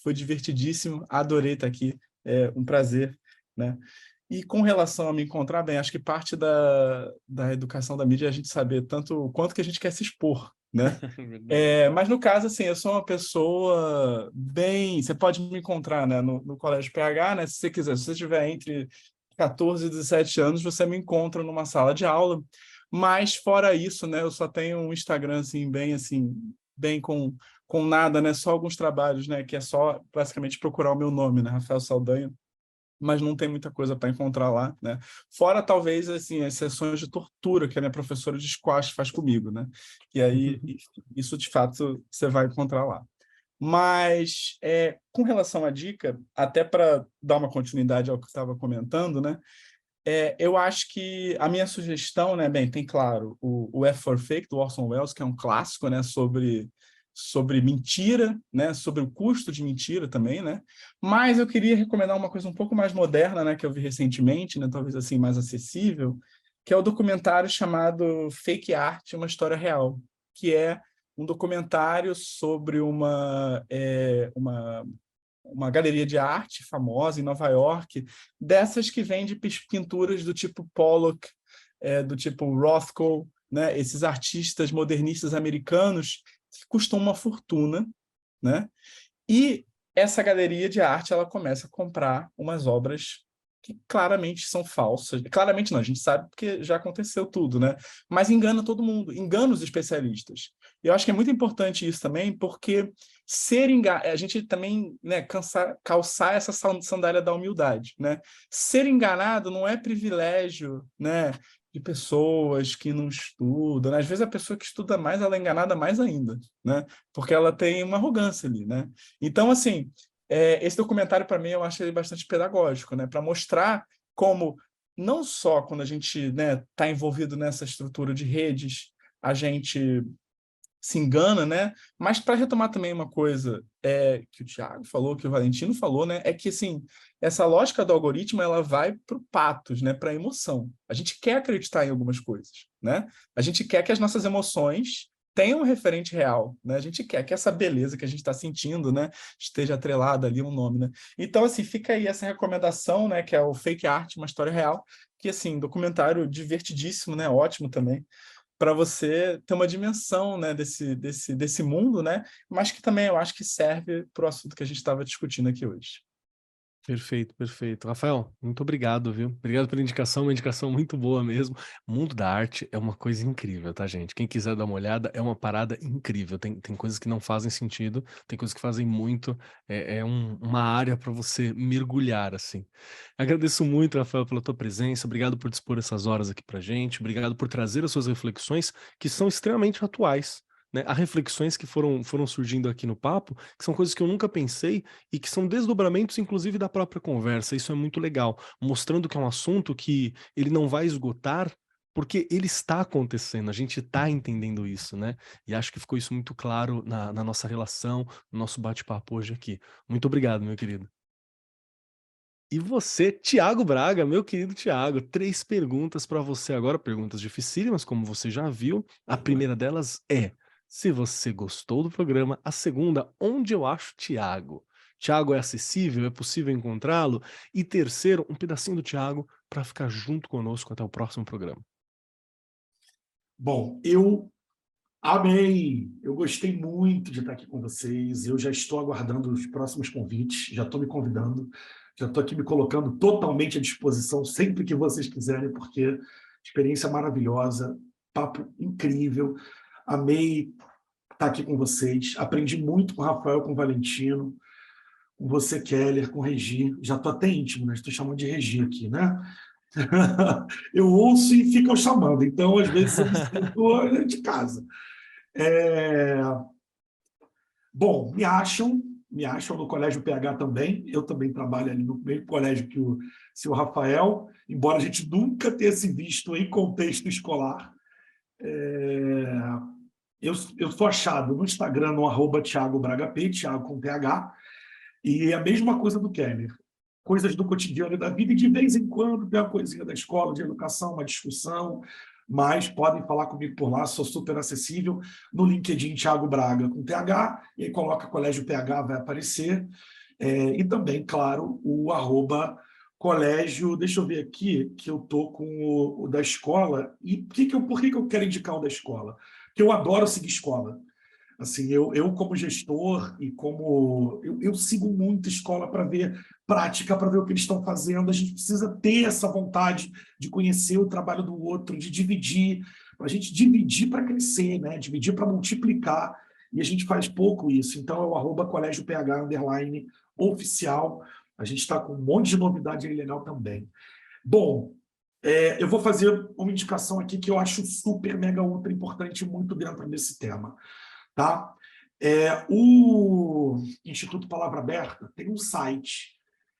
foi divertidíssimo, adorei estar aqui, é um prazer, né? E com relação a me encontrar bem, acho que parte da educação da mídia é a gente saber tanto o quanto que a gente quer se expor, né? Mas no caso, assim, eu sou uma pessoa bem... Você pode me encontrar, né, no Colégio PH, né? Se você quiser, se você estiver entre 14 e 17 anos, você me encontra numa sala de aula. Mas, fora isso, né, eu só tenho um Instagram, assim, bem com nada, né? Só alguns trabalhos, né? Que é só, basicamente, procurar o meu nome, né? Rafael Saldanha. Mas não tem muita coisa para encontrar lá, né? Fora, talvez, assim, as sessões de tortura que a minha professora de squash faz comigo, né? E aí, isso, de fato, você vai encontrar lá. Mas, com relação à dica, até para dar uma continuidade ao que eu estava comentando, né? Eu acho que a minha sugestão, né? Bem, tem, claro, o F for Fake, do Orson Welles, que é um clássico, né? Sobre mentira, né? Sobre o custo de mentira também, né? Mas eu queria recomendar uma coisa um pouco mais moderna, né? Que eu vi recentemente, né? Talvez assim mais acessível, que é o documentário chamado Fake Art, uma história real, que é um documentário sobre uma galeria de arte famosa em Nova York, dessas que vende pinturas do tipo Pollock, do tipo Rothko, né? Esses artistas modernistas americanos que custam uma fortuna, né? E essa galeria de arte ela começa a comprar umas obras que claramente são falsas. Claramente não, a gente sabe porque já aconteceu tudo, né? Mas engana todo mundo, engana os especialistas. E eu acho que é muito importante isso também, porque a gente também, né, calçar essa sandália da humildade, né? Ser enganado não é privilégio, né, de pessoas que não estudam, né? Às vezes a pessoa que estuda mais, ela é enganada mais ainda, né? Porque ela tem uma arrogância ali, né? Então, assim, esse documentário, para mim, eu acho ele bastante pedagógico, né? Para mostrar como, não só quando a gente, né, tá envolvido nessa estrutura de redes, a gente se engana, né? Mas para retomar também uma coisa que o Thiago falou, que o Valentino falou, né? É que, assim, essa lógica do algoritmo, ela vai para o patos, né? Para a emoção. A gente quer acreditar em algumas coisas, né? A gente quer que as nossas emoções tenham um referente real, né? A gente quer que essa beleza que a gente está sentindo, né, esteja atrelada ali um nome, né? Então, assim, fica aí essa recomendação, né, que é o Fake Art, uma história real, que, assim, documentário divertidíssimo, né? Ótimo também, para você ter uma dimensão, né, desse mundo, né, mas que também eu acho que serve para o assunto que a gente estava discutindo aqui hoje. Perfeito, perfeito. Rafael, muito obrigado, viu? Obrigado pela indicação, uma indicação muito boa mesmo. O mundo da arte é uma coisa incrível, tá, gente? Quem quiser dar uma olhada, é uma parada incrível. Tem coisas que não fazem sentido, tem coisas que fazem muito. Uma área para você mergulhar, assim. Agradeço muito, Rafael, pela tua presença. Obrigado por dispor essas horas aqui pra gente. Obrigado por trazer as suas reflexões, que são extremamente atuais. Né? Há reflexões que foram surgindo aqui no papo, que são coisas que eu nunca pensei e que são desdobramentos, inclusive, da própria conversa. Isso é muito legal, mostrando que é um assunto que ele não vai esgotar, porque ele está acontecendo, a gente está entendendo isso, né? E acho que ficou isso muito claro na nossa relação, no nosso bate-papo hoje aqui. Muito obrigado, meu querido. E você, Thiago Braga, meu querido Thiago, 3 perguntas para você agora, perguntas dificílimas, como você já viu. A primeira delas é: se você gostou do programa. A segunda, onde eu acho Thiago? Thiago é acessível? É possível encontrá-lo? E terceiro, um pedacinho do Thiago para ficar junto conosco até o próximo programa. Bom, eu amei, eu gostei muito de estar aqui com vocês, eu já estou aguardando os próximos convites, já estou me convidando, já estou aqui me colocando totalmente à disposição sempre que vocês quiserem, porque experiência maravilhosa, papo incrível, amei estar aqui com vocês, aprendi muito com o Rafael, com o Valentino, com você, Keller, com o Regi, já estou até íntimo, né? Estou chamando de Regi aqui, né? Eu ouço e ficam chamando, então às vezes eu me sinto de casa. É... Bom, me acham no Colégio PH também. Eu também trabalho ali no mesmo colégio que o seu Rafael, embora a gente nunca tenha se visto em contexto escolar. Eu sou achado no Instagram, no @ThiagoBragaP, Thiago com TH, e é a mesma coisa do Keller. Coisas do cotidiano e da vida, e de vez em quando tem uma coisinha da escola, de educação, uma discussão, mas podem falar comigo por lá, sou super acessível. No LinkedIn, Thiago Braga com TH, e aí coloca Colégio PH, vai aparecer. E também, claro, o @colégio, deixa eu ver aqui, que eu estou com o da escola. E por que eu quero indicar o da escola? Porque eu adoro seguir escola. Assim, eu como gestor e como eu sigo muito escola para ver prática, para ver o que eles estão fazendo. A gente precisa ter essa vontade de conhecer o trabalho do outro, de dividir, a gente dividir para crescer, né? Dividir para multiplicar, e a gente faz pouco isso. Então é o @colégio PH _oficial. A gente está com um monte de novidade aí legal também. Bom, eu vou fazer uma indicação aqui que eu acho super, mega, ultra importante, muito dentro desse tema. Tá? O Instituto Palavra Aberta tem um site.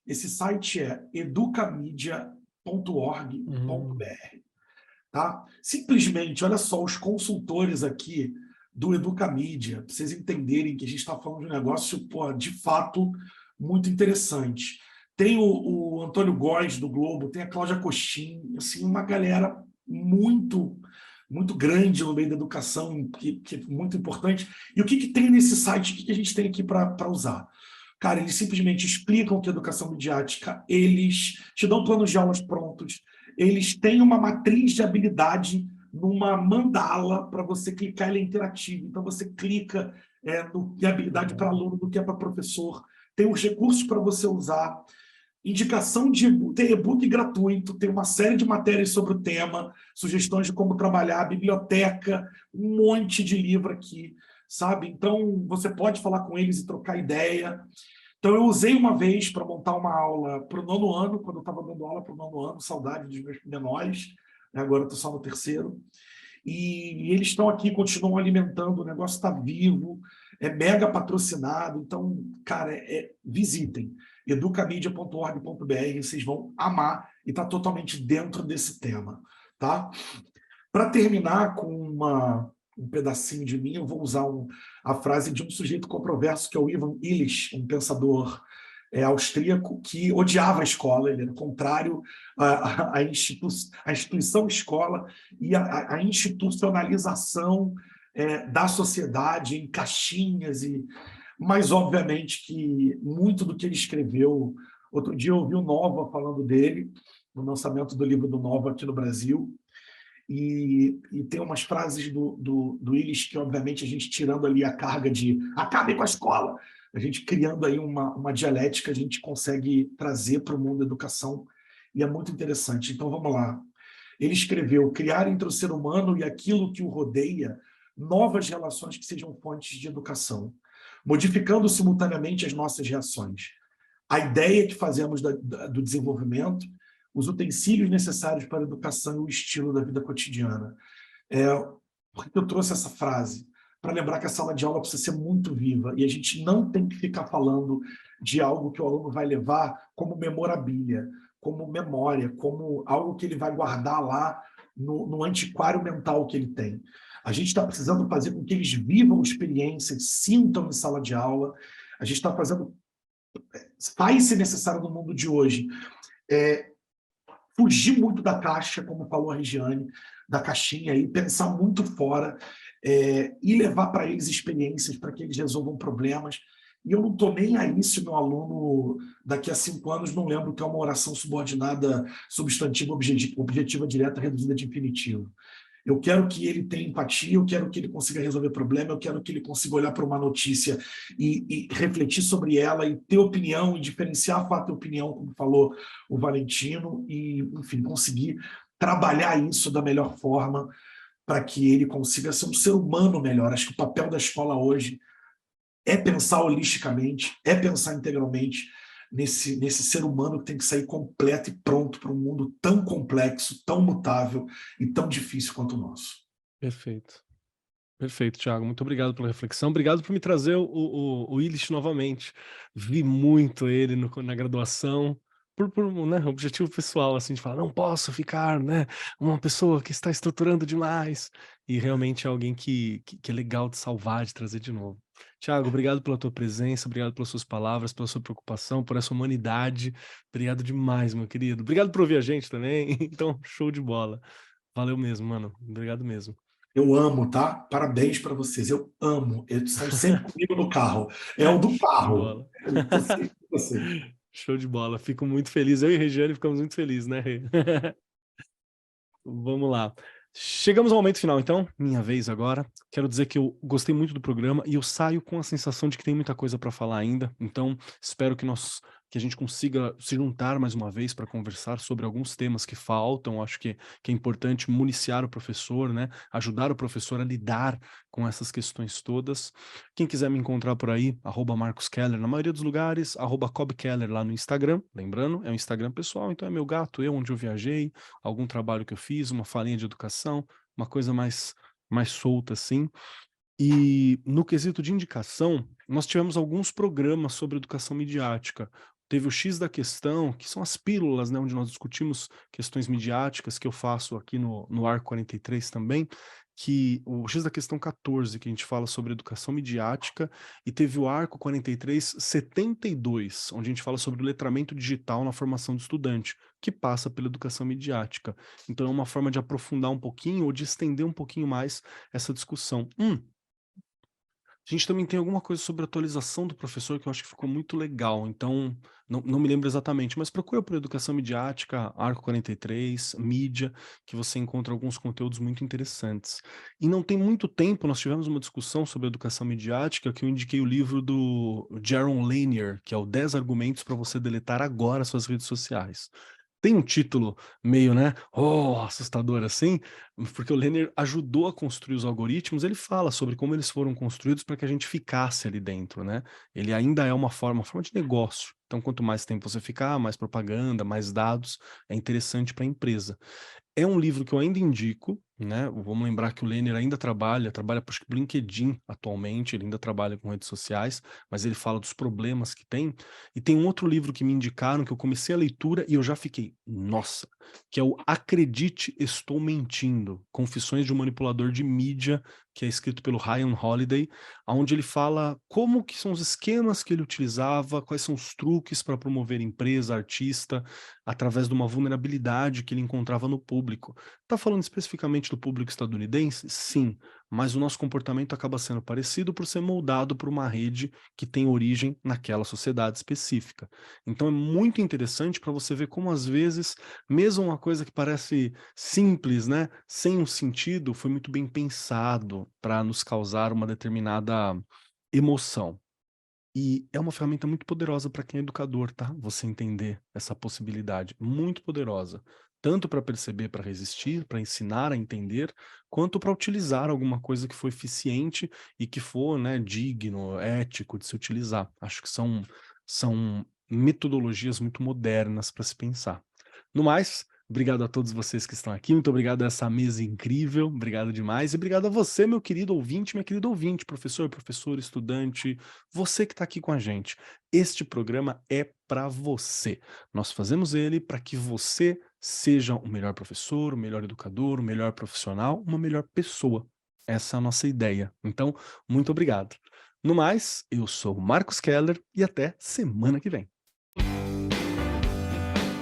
Esse site é educamedia.org.br. Tá? Simplesmente, olha só, os consultores aqui do Educamídia, para vocês entenderem que a gente está falando de um negócio, pô, de fato muito interessante. Tem o Antônio Góes, do Globo, tem a Cláudia Coxim, assim, uma galera muito grande no meio da educação, que é muito importante. E o que tem nesse site? O que a gente tem aqui para usar? Cara, eles simplesmente explicam que é educação midiática, eles te dão planos de aulas prontos, eles têm uma matriz de habilidade numa mandala para você clicar, ela é interativa. Então, você clica no que é habilidade para aluno, do que é para professor. Tem os recursos para você usar. Indicação de tem e-book gratuito, tem uma série de matérias sobre o tema, sugestões de como trabalhar, biblioteca, um monte de livro aqui, sabe? Então, você pode falar com eles e trocar ideia. Então, eu usei uma vez para montar uma aula para o 9º ano, quando eu estava dando aula para o 9º ano, saudade dos meus menores, agora eu estou só no 3º. E eles estão aqui, continuam alimentando, o negócio está vivo, é mega patrocinado. Então, cara, visitem educamedia.org.br, vocês vão amar e está totalmente dentro desse tema. Tá? Para terminar com um pedacinho de mim, eu vou usar a frase de um sujeito controverso, que é o Ivan Illich, um pensador austríaco que odiava a escola, ele era contrário à instituição escola e à institucionalização da sociedade em caixinhas, mas obviamente que muito do que ele escreveu... Outro dia eu ouvi o Nova falando dele, no lançamento do livro do Nova aqui no Brasil, e tem umas frases do Illich que, obviamente, a gente tirando ali a carga de acabe com a escola, a gente criando aí uma dialética, a gente consegue trazer para o mundo da educação, e é muito interessante. Então, vamos lá. Ele escreveu: criar entre o ser humano e aquilo que o rodeia novas relações que sejam fontes de educação, modificando simultaneamente as nossas reações. A ideia que fazemos do desenvolvimento, os utensílios necessários para a educação e o estilo da vida cotidiana. Por que eu trouxe essa frase? Para lembrar que a sala de aula precisa ser muito viva, e a gente não tem que ficar falando de algo que o aluno vai levar como memorabilia, como memória, como algo que ele vai guardar lá no antiquário mental que ele tem. A gente está precisando fazer com que eles vivam experiências, sintam em sala de aula. A gente está fazendo... Faz-se necessário no mundo de hoje fugir muito da caixa, como falou a Regiane, da caixinha, e pensar muito fora, e levar para eles experiências para que eles resolvam problemas. E eu não estou nem aí se meu aluno, daqui a 5 anos, não lembra o que é uma oração subordinada, substantiva, objetiva direta, reduzida de infinitivo. Eu quero que ele tenha empatia, eu quero que ele consiga resolver problema, eu quero que ele consiga olhar para uma notícia e refletir sobre ela, e ter opinião, e diferenciar fato e opinião, como falou o Valentino, e, enfim, conseguir trabalhar isso da melhor forma para que ele consiga ser um ser humano melhor. Acho que o papel da escola hoje é pensar holisticamente, é pensar integralmente nesse ser humano que tem que sair completo e pronto para um mundo tão complexo, tão mutável e tão difícil quanto o nosso. Perfeito. Perfeito, Thiago. Muito obrigado pela reflexão. Obrigado por me trazer o Willis novamente. Vi muito ele na graduação, por né, objetivo pessoal, assim, de falar, não posso ficar, né, uma pessoa que está estruturando demais. E realmente é alguém que é legal de salvar, de trazer de novo. Thiago, obrigado pela tua presença, obrigado pelas suas palavras, pela sua preocupação, por essa humanidade. Obrigado demais, meu querido. Obrigado por ouvir a gente também. Então, show de bola. Valeu mesmo, mano. Obrigado mesmo. Eu amo, tá? Parabéns para vocês. Eu amo. Eles estão sempre comigo no carro. É o do carro. Eu tô sempre com vocês. Show de bola. Fico muito feliz. Eu e Regiane ficamos muito felizes, né, Rê? Vamos lá. Chegamos ao momento final, então. Minha vez agora. Quero dizer que eu gostei muito do programa e eu saio com a sensação de que tem muita coisa para falar ainda. Então, espero que a gente consiga se juntar mais uma vez para conversar sobre alguns temas que faltam. Acho que é importante municiar o professor, né? Ajudar o professor a lidar com essas questões todas. Quem quiser me encontrar por aí, @MarcosKeller na maioria dos lugares, @CobKeller lá no Instagram. Lembrando, é um Instagram pessoal, então é meu gato, onde eu viajei, algum trabalho que eu fiz, uma falinha de educação, uma coisa mais solta assim. E no quesito de indicação, nós tivemos alguns programas sobre educação midiática. Teve o X da Questão, que são as pílulas, né, onde nós discutimos questões midiáticas, que eu faço aqui no Arco 43 também, que o X da Questão 14, que a gente fala sobre educação midiática, e teve o Arco 43 72, onde a gente fala sobre o letramento digital na formação do estudante, que passa pela educação midiática. Então é uma forma de aprofundar um pouquinho ou de estender um pouquinho mais essa discussão. A gente também tem alguma coisa sobre a atualização do professor que eu acho que ficou muito legal, então não me lembro exatamente, mas procura por Educação Midiática, Arco 43, Mídia, que você encontra alguns conteúdos muito interessantes. E não tem muito tempo, nós tivemos uma discussão sobre educação midiática, que eu indiquei o livro do Jaron Lanier, que é o 10 argumentos para você deletar agora suas redes sociais. Tem um título meio, né, assustador assim, porque o Lanier ajudou a construir os algoritmos, ele fala sobre como eles foram construídos para que a gente ficasse ali dentro, né? Ele ainda é uma forma de negócio. Então, quanto mais tempo você ficar, mais propaganda, mais dados, é interessante para a empresa. É um livro que eu ainda indico, né? Vamos lembrar que o Lanier ainda trabalha acho que pro LinkedIn atualmente, ele ainda trabalha com redes sociais, mas ele fala dos problemas que tem. E tem um outro livro que me indicaram, que eu comecei a leitura e eu já fiquei, nossa, que é o Acredite, Estou Mentindo, Confissões de um Manipulador de Mídia, que é escrito pelo Ryan Holiday, onde ele fala como que são os esquemas que ele utilizava, quais são os truques para promover empresa, artista, através de uma vulnerabilidade que ele encontrava no público. Está falando especificamente do público estadunidense? Sim, mas o nosso comportamento acaba sendo parecido por ser moldado por uma rede que tem origem naquela sociedade específica. Então é muito interessante para você ver como, às vezes, mesmo uma coisa que parece simples, né, sem um sentido, foi muito bem pensado para nos causar uma determinada emoção. E é uma ferramenta muito poderosa para quem é educador, tá? Você entender essa possibilidade, muito poderosa. Tanto para perceber, para resistir, para ensinar a entender, quanto para utilizar alguma coisa que for eficiente e que for, né, digno, ético de se utilizar. Acho que são metodologias muito modernas para se pensar. No mais, obrigado a todos vocês que estão aqui, muito obrigado a essa mesa incrível, obrigado demais, e obrigado a você, meu querido ouvinte, minha querida ouvinte, professor, estudante, você que está aqui com a gente. Este programa é para você. Nós fazemos ele para que você seja o melhor professor, o melhor educador, o melhor profissional, uma melhor pessoa. Essa é a nossa ideia. Então, muito obrigado. No mais, eu sou o Marcos Keller e até semana que vem.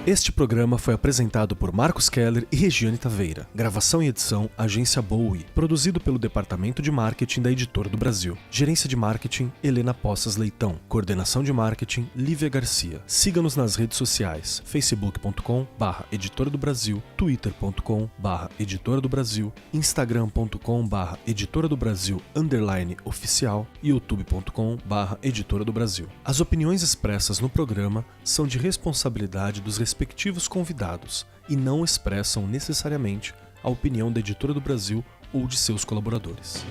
Este programa foi apresentado por Marcos Keller e Regiane Taveira. Gravação e edição, Agência Bowie. Produzido pelo Departamento de Marketing da Editora do Brasil. Gerência de Marketing, Helena Poças Leitão. Coordenação de Marketing, Lívia Garcia. Siga-nos nas redes sociais, facebook.com/Editora do Brasil, twitter.com/Editora do Brasil, instagram.com/Editora do Brasil _oficial e youtube.com/Editora do Brasil. As opiniões expressas no programa são de responsabilidade dos respectivos convidados e não expressam necessariamente a opinião da Editora do Brasil ou de seus colaboradores.